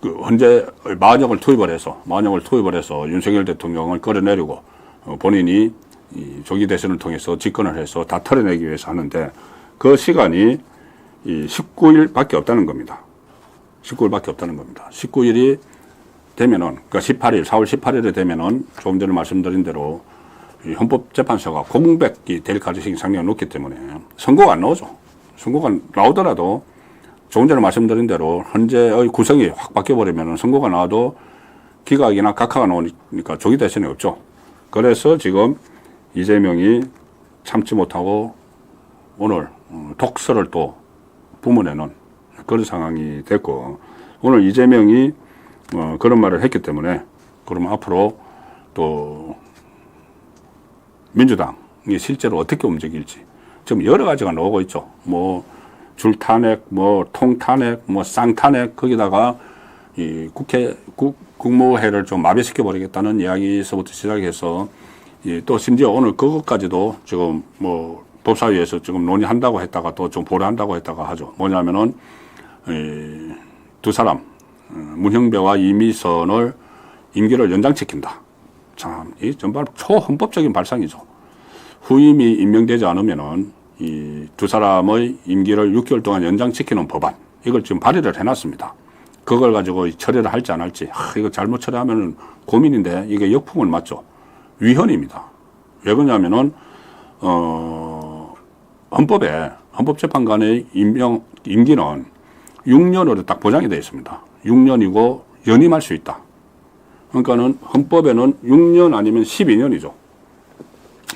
Speaker 4: 현재 만역을 투입을 해서 윤석열 대통령을 끌어내리고 본인이 조기 대선을 통해서 집권을 해서 다 털어내기 위해서 하는데 그 시간이 19일밖에 없다는 겁니다. 19일이 되면은, 그러니까 4월 18일에 되면은 조금 전에 말씀드린 대로 헌법재판소가 공백이 될 가능성이 상당히 높기 때문에 선고가 안 나오죠. 선고가 나오더라도 조금 전에 말씀드린 대로 현재의 구성이 확 바뀌어버리면 선고가 나와도 기각이나 각하가 나오니까 조기 대선이 없죠. 그래서 지금 이재명이 참지 못하고 오늘 독서를 또 부문에는 그런 상황이 됐고 오늘 이재명이 그런 말을 했기 때문에 그러면 앞으로 또 민주당이 실제로 어떻게 움직일지 지금 여러 가지가 나오고 있죠. 뭐 줄탄핵, 뭐 통탄핵, 뭐 쌍탄핵 거기다가 이 국무회를 좀 마비시켜 버리겠다는 이야기에서부터 시작해서 또 심지어 오늘 그것까지도 지금 뭐 법사위에서 지금 논의한다고 했다가 또 좀 보류한다고 했다가 하죠. 뭐냐면은 두 사람 문형배와 이미선을 임기를 연장시킨다. 참, 이 정말 초헌법적인 발상이죠. 후임이 임명되지 않으면은 이 두 사람의 임기를 6개월 동안 연장시키는 법안, 이걸 지금 발의를 해놨습니다. 그걸 가지고 처리를 할지 안 할지, 이거 잘못 처리하면은 고민인데 이게 역풍을 맞죠. 위헌입니다. 왜 그러냐면은, 헌법재판관의 임기는 6년으로 딱 보장이 되어 있습니다. 6년이고 연임할 수 있다. 그러니까는 헌법에는 6년 아니면 12년이죠.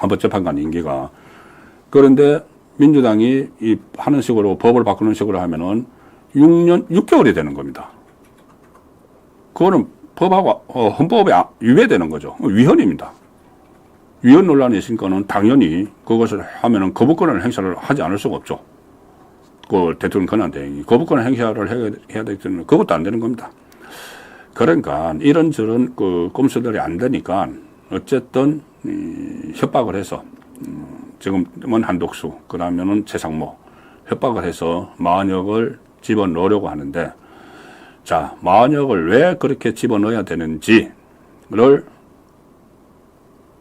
Speaker 4: 헌법재판관 임기가. 그런데 민주당이 하는 식으로 법을 바꾸는 식으로 하면은 6년 6개월이 되는 겁니다. 그거는 법하고 헌법에 위배되는 거죠. 위헌입니다. 위헌 논란이 있으니까는 당연히 그것을 하면은 거부권을 행사를 하지 않을 수가 없죠. 그 대통령 권한대행이 거부권 행사를 해야 되기 때문에 그것도 안 되는 겁니다. 그러니까 이런저런 꼼수들이 안 되니까 어쨌든 협박을 해서 지금은 한독수, 그러면은 최상모 협박을 해서 마은혁을 집어넣으려고 하는데, 자, 마은혁을 왜 그렇게 집어넣어야 되는지를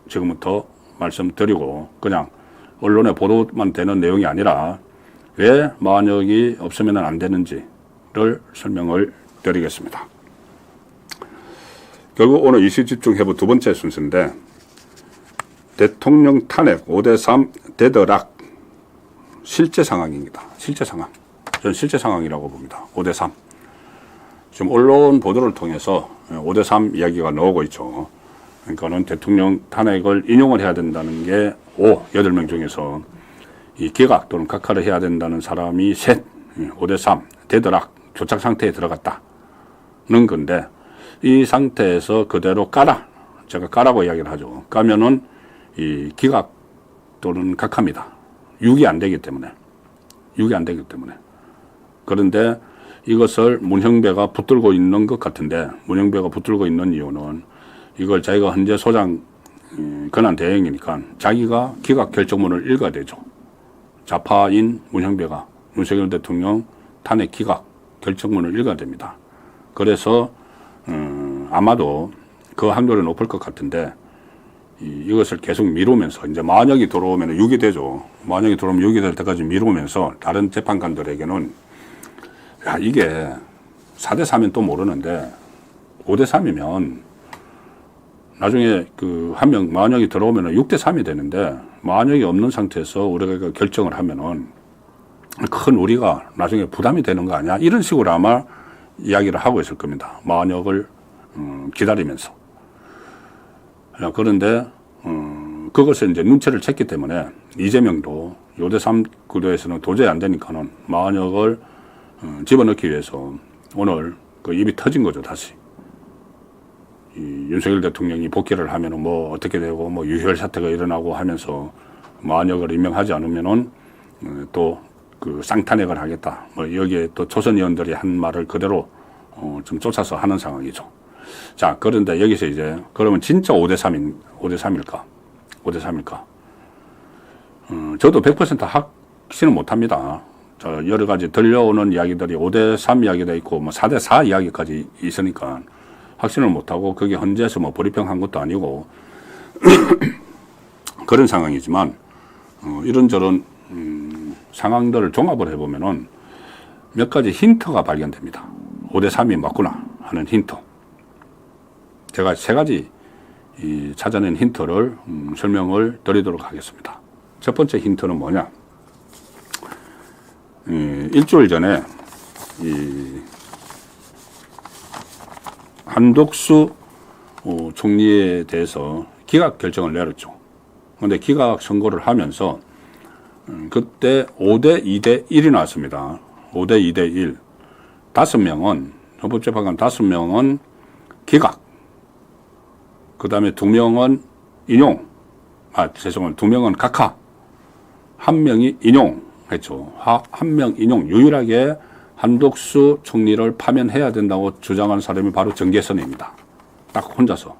Speaker 4: 지금부터 말씀드리고 그냥 언론에 보도만 되는 내용이 아니라 왜 마은혁이 없으면 안 되는지를 설명을 드리겠습니다. 결국 오늘 이슈 집중 해부 두 번째 순서인데 대통령 탄핵 5대3 데드락 실제 상황입니다. 실제 상황. 저는 실제 상황이라고 봅니다. 5대3. 지금 언론 보도를 통해서 5대3 이야기가 나오고 있죠. 그러니까는 대통령 탄핵을 인용을 해야 된다는 게 8명 중에서 이 기각 또는 각하를 해야 된다는 사람이 5대3 데드락 교착 상태에 들어갔다는 건데 이 상태에서 그대로 제가 까라고 이야기를 하죠. 까면은 이 기각 또는 각하입니다. 유기 안 되기 때문에. 그런데 이것을 문형배가 붙들고 있는 것 같은데 문형배가 붙들고 있는 이유는 이걸 자기가 현재 소장 권한 대행이니까 자기가 기각 결정문을 읽어야 되죠. 좌파인 문형배가 윤석열 대통령 탄핵 기각 결정문을 읽어야 됩니다. 그래서 아마도 그 확률이 높을 것 같은데 이것을 계속 미루면서 이제 만약이 들어오면 6이 되죠. 만약이 들어오면 6이 될 때까지 미루면서 다른 재판관들에게는 야 이게 4대 3이면 또 모르는데 5대 3이면 나중에 그 한 명 만약이 들어오면 6대 3이 되는데 만약이 없는 상태에서 우리가 결정을 하면은 큰 우리가 나중에 부담이 되는 거 아니야? 이런 식으로 아마 이야기를 하고 있을 겁니다. 만약을 기다리면서. 그런데 그것을 이제 눈치를 챘기 때문에 이재명도 5대 3 구도에서는 도저히 안 되니까는 만약을 집어넣기 위해서 오늘 그 입이 터진 거죠, 다시. 이 윤석열 대통령이 복귀를 하면은 뭐 어떻게 되고 뭐 유혈 사태가 일어나고 하면서 만약을 임명하지 않으면은 또 그 쌍탄핵을 하겠다. 뭐 여기에 또 조선 의원들이 한 말을 그대로 좀 쫓아서 하는 상황이죠. 자, 그런데 여기서 이제 그러면 진짜 5대 3일까? 5대 3일까? 저도 100% 확신은 못 합니다. 여러 가지 들려오는 이야기들이 5대 3 이야기도 있고 뭐 4대 4 이야기까지 있으니까 확신을 못 하고 그게 헌재에서 뭐 불입평한 것도 아니고 그런 상황이지만 이런저런 상황들을 종합을 해보면은 몇 가지 힌트가 발견됩니다. 5대 3이 맞구나 하는 힌트. 제가 3가지 찾아낸 힌트를 설명을 드리도록 하겠습니다. 첫 번째 힌트는 뭐냐? 일주일 전에 한독수 총리에 대해서 기각 결정을 내렸죠. 그런데 기각 선고를 하면서 그때 5대 2대 1이 나왔습니다. 5대 2대 1. 5명은, 헌법재판관 5명은 기각. 그 다음에 2명은 인용. 2명은 각하. 1명이 인용했죠. 1명 인용. 유일하게 한독수 총리를 파면해야 된다고 주장한 사람이 바로 정계선입니다. 딱 혼자서.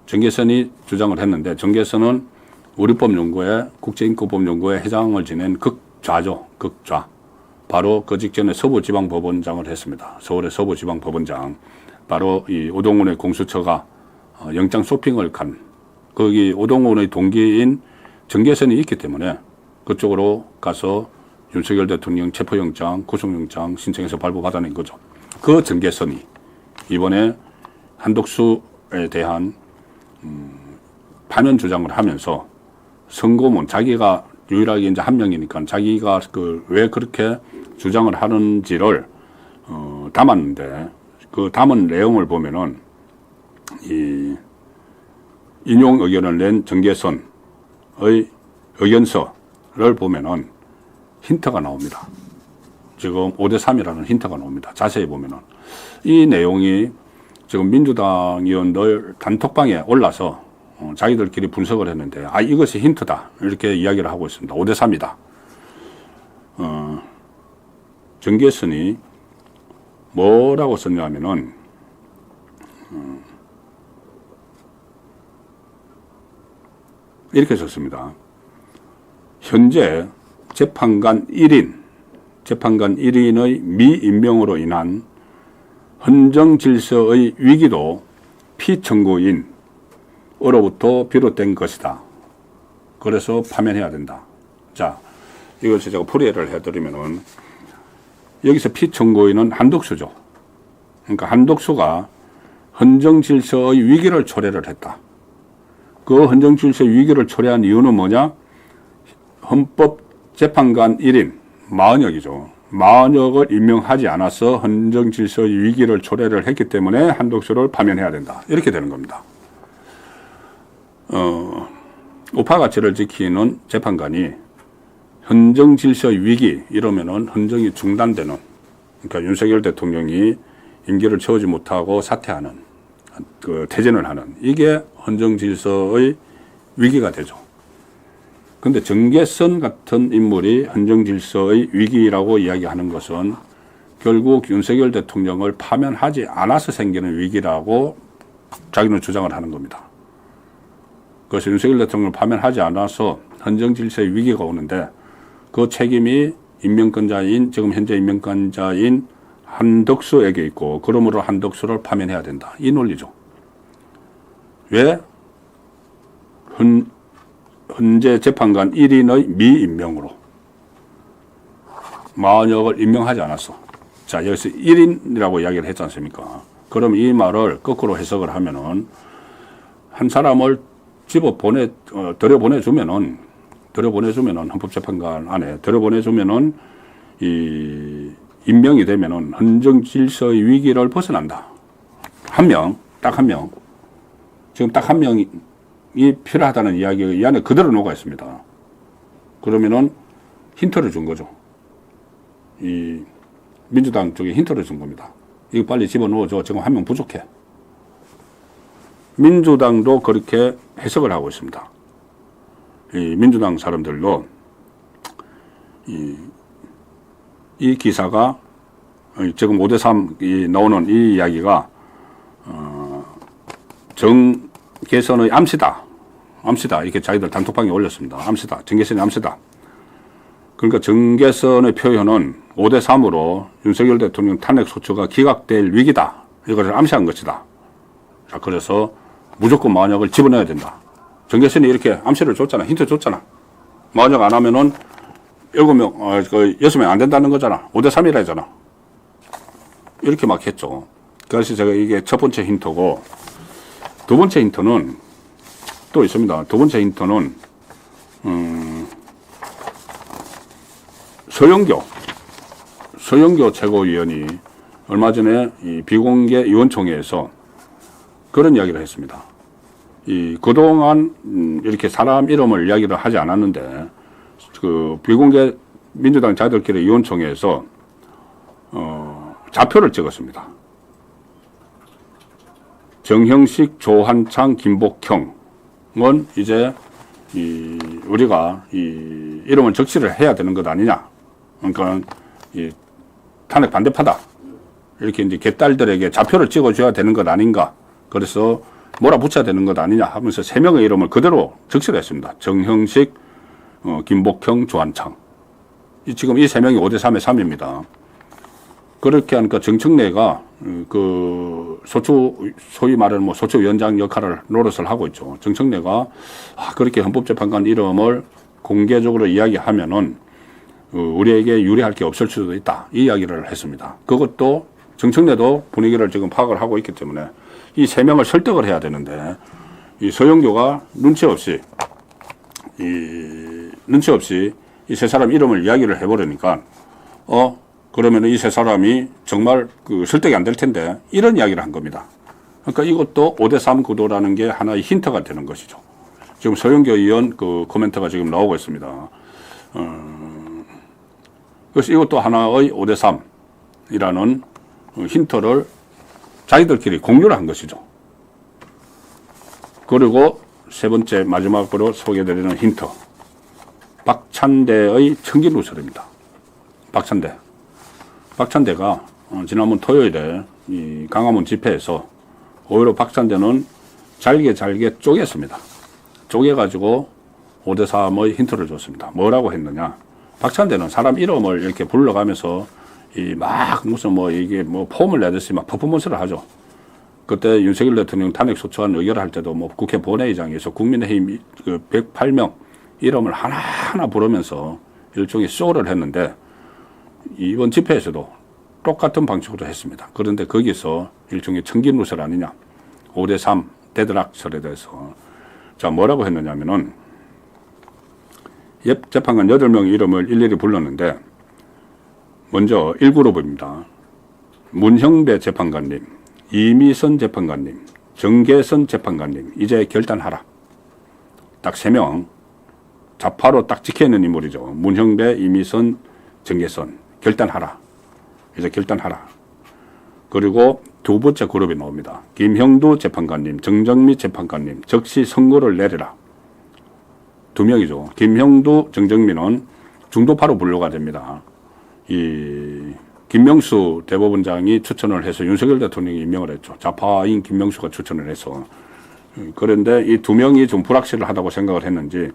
Speaker 4: 정계선이 주장을 했는데 정계선은 우리법연구회, 국제인권법연구회 회장을 지낸 극좌죠. 극좌. 바로 그 직전에 서부지방법원장을 했습니다. 서울의 서부지방법원장. 바로 이 오동훈의 공수처가 영장 쇼핑을 간 거기 오동훈의 동기인 정계선이 있기 때문에 그쪽으로 가서 윤석열 대통령 체포영장, 구속영장 신청해서 발부받아낸 거죠. 그 정계선이 이번에 한독수에 대한 파면 주장을 하면서 선고문, 자기가 유일하게 이제 1명이니까 자기가 왜 그렇게 주장을 하는지를 담았는데 그 담은 내용을 보면은 이 인용 의견을 낸 정계선의 의견서를 보면은 힌트가 나옵니다. 지금 5대 3이라는 힌트가 나옵니다. 자세히 보면은 이 내용이 지금 민주당 의원들 단톡방에 올라서 자기들끼리 분석을 했는데 이것이 힌트다 이렇게 이야기를 하고 있습니다. 5대 3이다. 정계선이 뭐라고 썼냐면은 이렇게 썼습니다. 현재 재판관 1인의 미임명으로 인한 헌정 질서의 위기도 피청구인으로부터 비롯된 것이다. 그래서 파면해야 된다. 자, 이것을 제가 풀이를 해드리면은 여기서 피청구인은 한독수죠. 그러니까 한독수가 헌정 질서의 위기를 초래를 했다. 그 헌정 질서의 위기를 초래한 이유는 뭐냐? 헌법재판관 1인 마은혁이죠. 마은혁을 임명하지 않아서 헌정 질서의 위기를 초래를 했기 때문에 한독수를 파면해야 된다. 이렇게 되는 겁니다. 우파 가치를 지키는 재판관이 헌정 질서의 위기 이러면은 헌정이 중단되는, 그러니까 윤석열 대통령이 임기를 채우지 못하고 사퇴하는, 퇴진을 하는, 이게 헌정 질서의 위기가 되죠. 근데 정계선 같은 인물이 헌정 질서의 위기라고 이야기하는 것은 결국 윤석열 대통령을 파면하지 않아서 생기는 위기라고 자기는 주장을 하는 겁니다. 그래서 윤석열 대통령을 파면하지 않아서 헌정질서의 위기가 오는데 그 책임이 임명권자인, 지금 현재 임명권자인 한덕수에게 있고, 그러므로 한덕수를 파면해야 된다. 이 논리죠. 왜? 헌재 재판관 1인의 미임명으로 마흔역을 임명하지 않았어. 자, 여기서 1인이라고 이야기를 했지 않습니까? 그럼 이 말을 거꾸로 해석을 하면은 한 사람을 들여보내주면은 헌법재판관 안에 들여보내주면은 이 임명이 되면은 헌정 질서의 위기를 벗어난다. 딱 한 명. 지금 딱 한 명이 필요하다는 이야기가 이 안에 그대로 녹아 있습니다. 그러면은 힌트를 준 거죠. 이 민주당 쪽에 힌트를 준 겁니다. 이거 빨리 집어넣어줘. 지금 한 명 부족해. 민주당도 그렇게 해석을 하고 있습니다. 이 민주당 사람들도 이 기사가 지금 5대3 나오는 이 이야기가 정개선의 암시다. 이렇게 자기들 단톡방에 올렸습니다. 암시다. 정개선의 암시다. 그러니까 정개선의 표현은 5대3으로 윤석열 대통령 탄핵 소추가 기각될 위기다. 이것을 암시한 것이다. 자, 그래서 무조건 마흔역을 집어넣어야 된다. 정개선이 이렇게 암시를 줬잖아. 힌트 줬잖아. 마흔역 안 하면은 6명 안 된다는 거잖아. 5대3이라 했잖아. 이렇게 막 했죠. 그래서 제가 이게 첫 번째 힌트고, 두 번째 힌트는 또 있습니다. 두 번째 힌트는, 서영교 최고위원이 얼마 전에 이 비공개 의원총회에서 그런 이야기를 했습니다. 그동안 이렇게 사람 이름을 이야기를 하지 않았는데, 그 비공개 민주당 자들끼리 의원총회에서 좌표를 찍었습니다. 정형식, 조한창, 김복형은 이제 우리가 이름을 적시를 해야 되는 것 아니냐. 그러니까 탄핵 반대파다. 이렇게 이제 개딸들에게 좌표를 찍어줘야 되는 것 아닌가. 그래서 몰아붙여야 되는 것 아니냐 하면서 세 명의 이름을 그대로 적시를 했습니다. 정형식, 김복형, 조한창. 지금 이 세 명이 5대3의 3입니다. 그렇게 하니까 정청래가 소위 말하는 소추위원장 역할을 노릇을 하고 있죠. 정청래가 그렇게 헌법재판관 이름을 공개적으로 이야기하면은 우리에게 유리할 게 없을 수도 있다. 이 이야기를 했습니다. 그것도 정청래도 분위기를 지금 파악을 하고 있기 때문에 이 세 명을 설득을 해야 되는데, 이 서영교가 눈치 없이 이 세 사람 이름을 이야기를 해버리니까, 그러면 이 세 사람이 정말 설득이 안 될 텐데, 이런 이야기를 한 겁니다. 그러니까 이것도 5대3 구도라는 게 하나의 힌트가 되는 것이죠. 지금 서영교 의원 코멘트가 지금 나오고 있습니다. 그래서 이것도 하나의 5대3이라는 힌트를 자기들끼리 공유를 한 것이죠. 그리고 세 번째 마지막으로 소개해드리는 힌트. 박찬대의 청기누설입니다. 박찬대가 지난번 토요일에 이 강화문 집회에서 오히려 박찬대는 잘게 쪼갰습니다. 쪼개가지고 5대3의 힌트를 줬습니다. 뭐라고 했느냐. 박찬대는 사람 이름을 이렇게 불러가면서 무슨 이게 폼을 내듯이 막 퍼포먼스를 하죠. 그때 윤석열 대통령 탄핵 소추안 의결할 때도 국회 본회의장에서 국민의힘 108명 이름을 하나하나 부르면서 일종의 쇼를 했는데, 이번 집회에서도 똑같은 방식으로 했습니다. 그런데 거기서 일종의 청기누설 아니냐. 5대3 데드락설에 대해서. 자, 뭐라고 했느냐면은, 재판관 8명 이름을 일일이 불렀는데, 먼저 1그룹입니다. 문형배 재판관님, 이미선 재판관님, 정계선 재판관님, 이제 결단하라. 딱 3명, 좌파로 딱 찍혀있는 인물이죠. 문형배, 이미선, 정계선, 결단하라. 이제 결단하라. 그리고 두 번째 그룹이 나옵니다. 김형두 재판관님, 정정미 재판관님, 즉시 선고를 내리라. 2명이죠. 김형두, 정정미는 중도파로 분류가 됩니다. 김명수 대법원장이 추천을 해서 윤석열 대통령이 임명을 했죠. 좌파인 김명수가 추천을 해서. 그런데 이 두 명이 좀 불확실하다고 생각을 했는지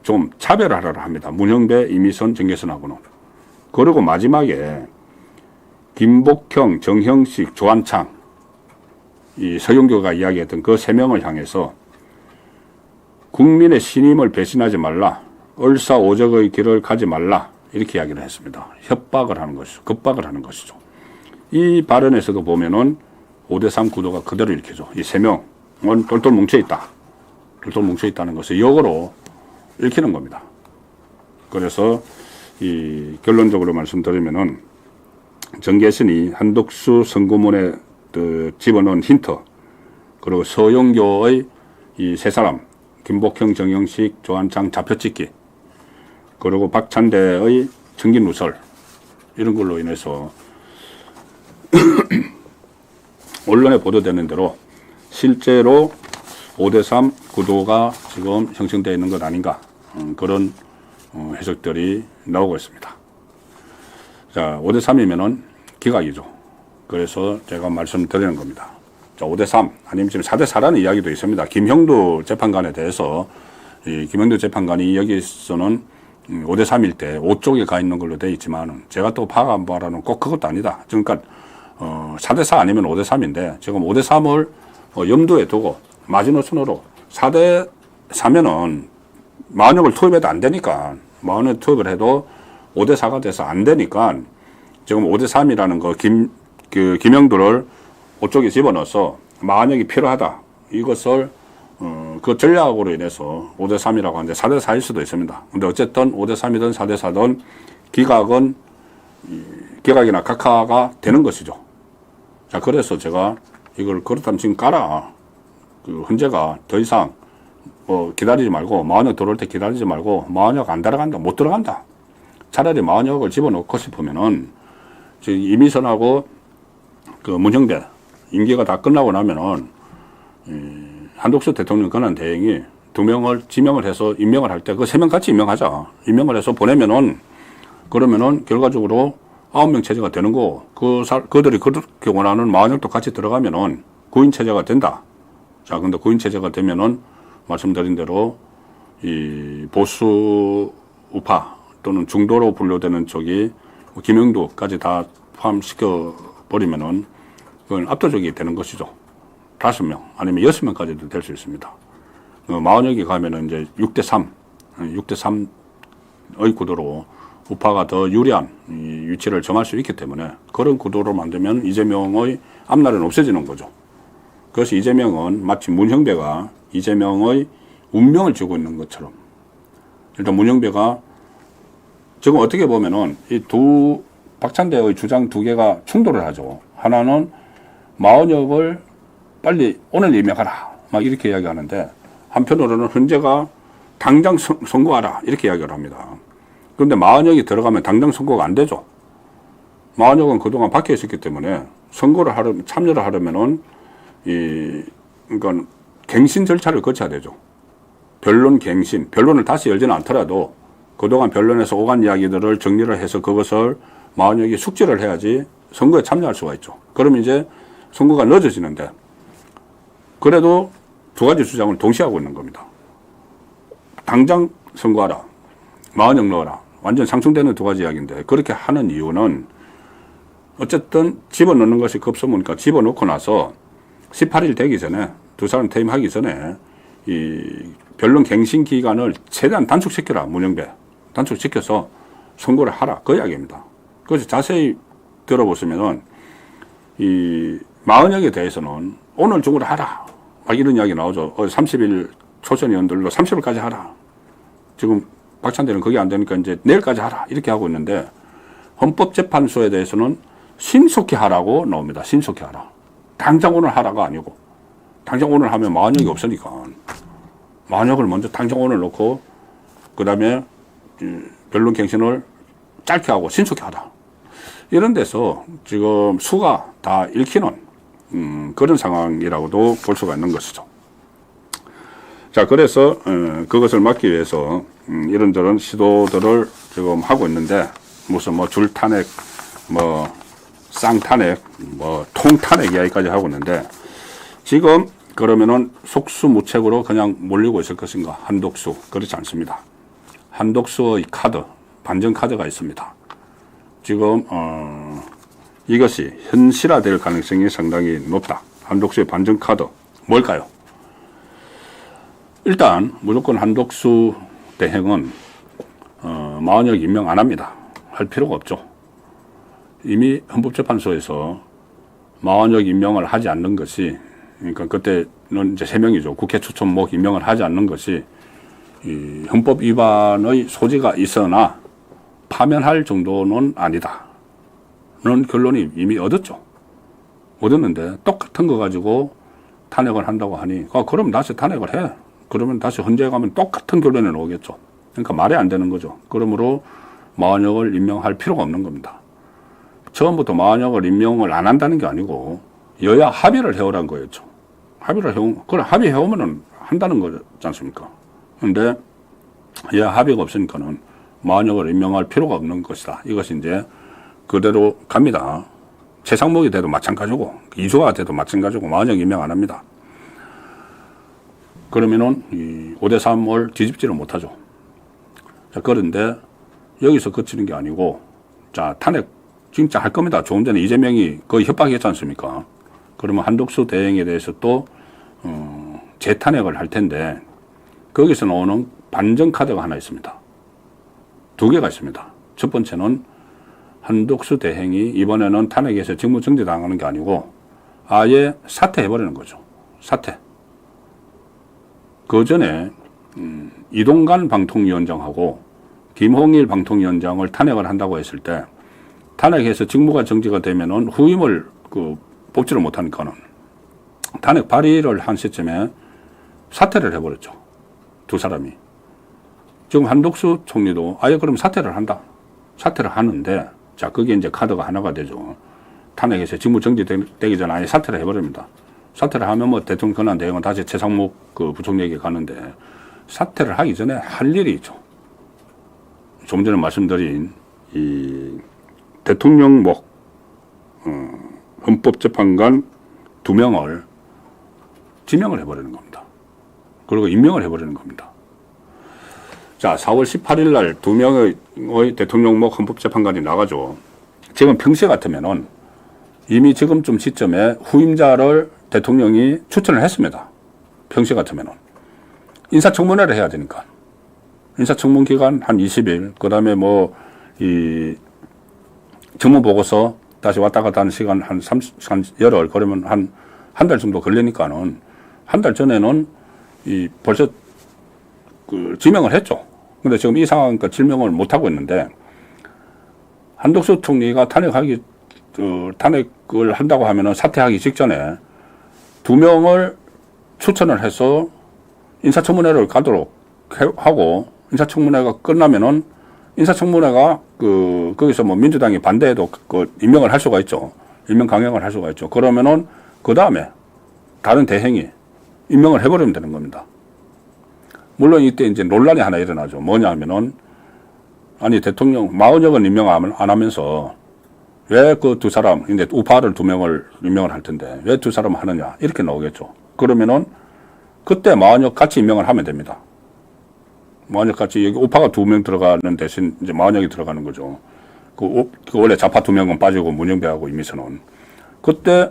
Speaker 4: 좀 차별하라고 합니다. 문형배, 이미선, 정계선하고는. 그리고 마지막에 김복형, 정형식, 조한창, 이 서영교가 이야기했던 그 세 명을 향해서 국민의 신임을 배신하지 말라, 얼싸오적의 길을 가지 말라, 이렇게 이야기를 했습니다. 협박을 하는 것이죠. 급박을 하는 것이죠. 이 발언에서도 보면은 5대3 구도가 그대로 읽혀져. 이 세 명은 똘똘 뭉쳐있다. 똘똘 뭉쳐있다는 것을 역으로 읽히는 겁니다. 그래서 이 결론적으로 말씀드리면은 정계선이 한덕수 선고문에 집어넣은 힌트, 그리고 서영교의 이 세 사람, 김복형, 정영식, 조한창 잡혀찍기, 그리고 박찬대의 청긴누설, 이런 걸로 인해서 언론에 보도되는 대로 실제로 5대3 구도가 지금 형성되어 있는 것 아닌가, 그런 해석들이 나오고 있습니다. 자, 5대3이면은 기각이죠. 그래서 제가 말씀드리는 겁니다. 자, 5대3, 아니면 지금 4대4라는 이야기도 있습니다. 김형두 재판관에 대해서, 이 김형두 재판관이 여기서는 5대3일 때 5쪽에 가 있는 걸로 되어 있지만, 제가 또 파악한 바라는 꼭 그것도 아니다. 그러니까, 4대4 아니면 5대3인데, 지금 5대3을 염두에 두고, 마지노선으로 4대4면은 마흔역을 투입해도 안 되니까, 마흔역 투입을 해도 5대4가 돼서 안 되니까, 지금 5대3이라는 거, 김형두를 5쪽에 집어넣어서 마흔역이 필요하다. 이것을, 그 전략으로 인해서 5대3이라고 하는데 4대4일 수도 있습니다. 근데 어쨌든 5대3이든 4대4든 기각이나 각하가 되는 것이죠. 자, 그래서 제가 이걸 그렇다면 지금 까라. 그 헌재가 더 이상 기다리지 말고, 마흔역 들어올 때 기다리지 말고, 마흔역 안 들어간다, 못 들어간다. 차라리 마흔역을 집어넣고 싶으면은, 지금 이미선하고 그 문형배 임기가 다 끝나고 나면은, 한덕수 대통령 권한 대행이 2명을 지명을 해서 임명을 할 때 그 3명 같이 임명하자. 임명을 해서 보내면은, 그러면은 결과적으로 9명 체제가 되는 거, 그들이 그렇게 원하는 마흔역도 같이 들어가면은 9인 체제가 된다. 자, 근데 9인 체제가 되면은 말씀드린 대로 이 보수 우파 또는 중도로 분류되는 쪽이 김영두까지 다 포함시켜 버리면은 그건 압도적이 되는 것이죠. 5명 아니면 6명까지도 될 수 있습니다. 마흔역이 가면은 이제 6대3의 구도로 우파가 더 유리한 이 위치를 정할 수 있기 때문에 그런 구도로 만들면 이재명의 앞날은 없어지는 거죠. 그래서 이재명은 마치 문형배가 이재명의 운명을 쥐고 있는 것처럼, 일단 문형배가 지금 어떻게 보면은 이 박찬대의 주장 두 개가 충돌을 하죠. 하나는 마흔역을 빨리 오늘 임명하라, 막 이렇게 이야기하는데, 한편으로는 헌재가 당장 선고하라, 이렇게 이야기를 합니다. 그런데 마흔역이 들어가면 당장 선고가 안 되죠. 마흔역은 그동안 박혀 있었기 때문에 참여를 하려면은 그러니까 갱신 절차를 거쳐야 되죠. 변론 갱신, 변론을 다시 열지는 않더라도 그동안 변론에서 오간 이야기들을 정리를 해서 그것을 마흔역이 숙지를 해야지 선거에 참여할 수가 있죠. 그러면 이제 선거가 늦어지는데, 그래도 두 가지 주장을 동시에 하고 있는 겁니다. 당장 선거하라, 마흔역 넣어라, 완전 상충되는 두 가지 이야기인데, 그렇게 하는 이유는 어쨌든 집어넣는 것이 급선무니까 집어넣고 나서 18일 되기 전에, 두 사람 퇴임하기 전에 이 변론 갱신 기간을 최대한 단축시켜라. 문형배 단축시켜서 선고를 하라, 그 이야기입니다. 그래서 자세히 들어보시면은 이 마흔역에 대해서는 오늘 중으로 하라, 막 이런 이야기 나오죠. 30일 초선 의원들로 30일까지 하라. 지금 박찬대는 그게 안 되니까 이제 내일까지 하라, 이렇게 하고 있는데, 헌법재판소에 대해서는 신속히 하라고 나옵니다. 신속히 하라. 당장 오늘 하라가 아니고, 당장 오늘 하면 마흔역이 없으니까 마흔역을 먼저 당장 오늘 놓고 그 다음에 변론 갱신을 짧게 하고 신속히 하라, 이런 데서 지금 수가 다 읽히는 그런 상황이라고도 볼 수가 있는 것이죠. 자, 그래서 그것을 막기 위해서 이런저런 시도들을 지금 하고 있는데, 무슨 뭐 줄탄핵, 뭐 쌍탄핵, 뭐 통탄핵 이야기까지 하고 있는데 지금 그러면은 속수무책으로 그냥 몰리고 있을 것인가? 한독수. 그렇지 않습니다. 한독수의 카드, 반전 카드가 있습니다. 지금 이것이 현실화될 가능성이 상당히 높다. 한독수의 반전 카드 뭘까요? 일단 무조건 한독수 대행은 마흔역 임명 안 합니다. 할 필요가 없죠. 이미 헌법재판소에서 마흔역 임명을 하지 않는 것이, 그러니까 그때는 이제 3명이죠. 국회 추천목 임명을 하지 않는 것이 이 헌법 위반의 소지가 있으나 파면할 정도는 아니다. 는 결론이 이미 얻었죠. 얻었는데 똑같은 거 가지고 탄핵을 한다고 하니 그럼 다시 탄핵을 해. 그러면 다시 헌재에 가면 똑같은 결론이 나오겠죠. 그러니까 말이 안 되는 거죠. 그러므로 마흔역을 임명할 필요가 없는 겁니다. 처음부터 마흔역을 임명을 안 한다는 게 아니고 여야 합의를 해오라는 거였죠. 합의를 해오면, 그래, 합의해오면은 한다는 거지 않습니까? 근데 여야 합의가 없으니까는 마흔역을 임명할 필요가 없는 것이다. 이것이 이제 그대로 갑니다. 최상목이 돼도 마찬가지고, 이주화가 돼도 마찬가지고, 마흔역 임명 안 합니다. 그러면은 이 5대3을 뒤집지를 못하죠. 자, 그런데 여기서 그치는 게 아니고, 자, 탄핵 진짜 할 겁니다. 조금 전에 이재명이 거의 협박했지 않습니까? 그러면 한독수 대행에 대해서 또 재탄핵을 할 텐데 거기서 나오는 반전 카드가 하나 있습니다. 2개가 있습니다. 첫 번째는 한독수 대행이 이번에는 탄핵에서 직무정지 당하는 게 아니고 아예 사퇴해버리는 거죠. 사퇴. 그 전에 이동관 방통위원장하고 김홍일 방통위원장을 탄핵을 한다고 했을 때 탄핵해서 직무가 정지가 되면은 후임을 뽑지를 못하니까는 탄핵 발의를 한 시점에 사퇴를 해버렸죠. 2 사람이. 지금 한독수 총리도 아예 그럼 사퇴를 한다. 사퇴를 하는데, 자, 그게 이제 카드가 하나가 되죠. 탄핵에서 직무 정지되기 전에 아예 사퇴를 해버립니다. 사퇴를 하면 뭐 대통령 권한 대행은 다시 최상목 부총리에게 가는데, 사퇴를 하기 전에 할 일이 있죠. 좀 전에 말씀드린 이 대통령목 헌법재판관 2명을 지명을 해버리는 겁니다. 그리고 임명을 해버리는 겁니다. 자, 4월 18일 날 2명의 대통령목 헌법재판관이 나가죠. 지금 평시 같으면은 이미 지금쯤 시점에 후임자를 대통령이 추천을 했습니다. 평시 같으면은. 인사청문회를 해야 되니까. 인사청문 기간 한 20일, 그 다음에 정무보고서 다시 왔다 갔다 하는 시간 한 열흘, 그러면 한 달 정도 걸리니까는 한 달 전에는 벌써 지명을 했죠. 근데 지금 이 상황이니까 지명을 못하고 있는데 한독수 총리가 탄핵을 한다고 하면은 사퇴하기 직전에 2명을 추천을 해서 인사청문회를 가도록 하고 인사청문회가 끝나면은 인사청문회가 거기서 민주당이 반대해도 임명을 할 수가 있죠. 임명 강행을 할 수가 있죠. 그러면은 그 다음에 다른 대행이 임명을 해버리면 되는 겁니다. 물론 이때 이제 논란이 하나 일어나죠. 뭐냐 하면은 아니 대통령 마흔역은 임명 안 하면서 왜 그 2 사람, 이제 우파를 2명을 임명을 할 텐데 왜 2 사람 하느냐 이렇게 나오겠죠. 그러면은 그때 마흔역 같이 임명을 하면 됩니다. 마흔역 같이 여기 우파가 2명 들어가는 대신 이제 마흔역이 들어가는 거죠. 그 원래 좌파 2명은 빠지고 문영배하고 이미선은 그때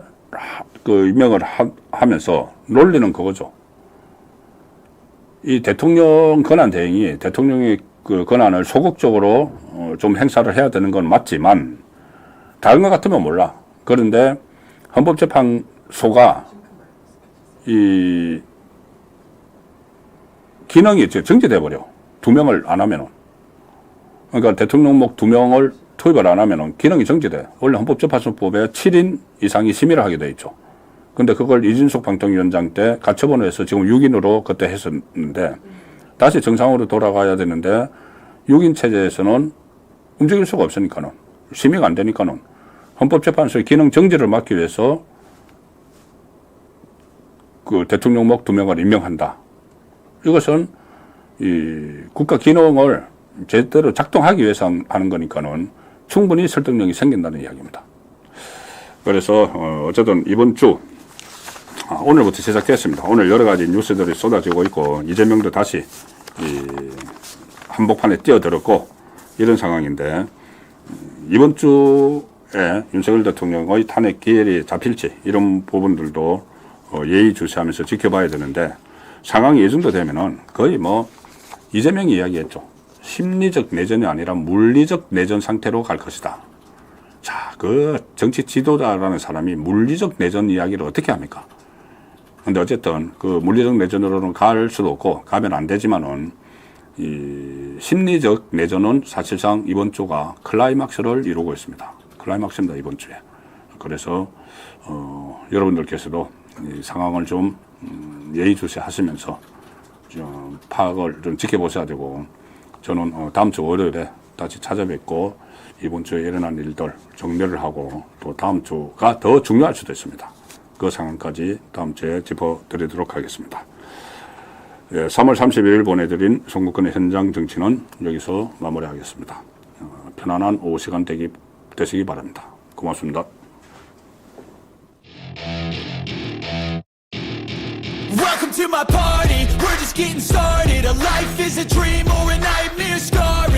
Speaker 4: 임명을 하면서 논리는 그거죠. 이 대통령 권한 대행이 대통령의 권한을 소극적으로 좀 행사를 해야 되는 건 맞지만 다른 것 같으면 몰라. 그런데 헌법재판소가 이 기능이 정지돼 버려. 2명을 안 하면은. 그러니까 대통령목 2명을 투입을 안 하면은 기능이 정지돼. 원래 헌법재판소법에 7인 이상이 심의를 하게 돼 있죠. 근데 그걸 이진숙 방통위원장 때 가처분을 해서 지금 6인으로 그때 했었는데 다시 정상으로 돌아가야 되는데 6인 체제에서는 움직일 수가 없으니까는 심의가 안 되니까는 헌법재판소의 기능 정지를 막기 위해서 대통령목 2명을 임명한다. 이것은 이 국가 기능을 제대로 작동하기 위해서 하는 거니까는 충분히 설득력이 생긴다는 이야기입니다. 그래서 어쨌든 이번 주 오늘부터 시작됐습니다. 오늘 여러 가지 뉴스들이 쏟아지고 있고 이재명도 다시 이 한복판에 뛰어들었고 이런 상황인데 이번 주에 윤석열 대통령의 탄핵 기일이 잡힐지 이런 부분들도 예의주시하면서 지켜봐야 되는데 상황이 이 정도 되면은 거의 뭐 이재명이 이야기했죠. 심리적 내전이 아니라 물리적 내전 상태로 갈 것이다. 자, 그 정치 지도자라는 사람이 물리적 내전 이야기를 어떻게 합니까? 근데 어쨌든 그 물리적 내전으로는 갈 수도 없고 가면 안 되지만은 이 심리적 내전은 사실상 이번 주가 클라이막스를 이루고 있습니다. 클라이막스입니다, 이번 주에. 그래서 여러분들께서도 이 상황을 좀 예의주시하시면서 좀 파악을 좀 지켜보셔야 되고 저는 다음 주 월요일에 다시 찾아뵙고 이번 주에 일어난 일들 정리를 하고 또 다음 주가 더 중요할 수도 있습니다. 그 상황까지 다음 주에 짚어드리도록 하겠습니다. 예, 3월 31일 보내드린 송국근의 현장 정치는 여기서 마무리하겠습니다. 편안한 오후 시간 되시기 바랍니다. 고맙습니다.
Speaker 3: Welcome to my party, we're just getting started. A life is a dream or a nightmare scarring.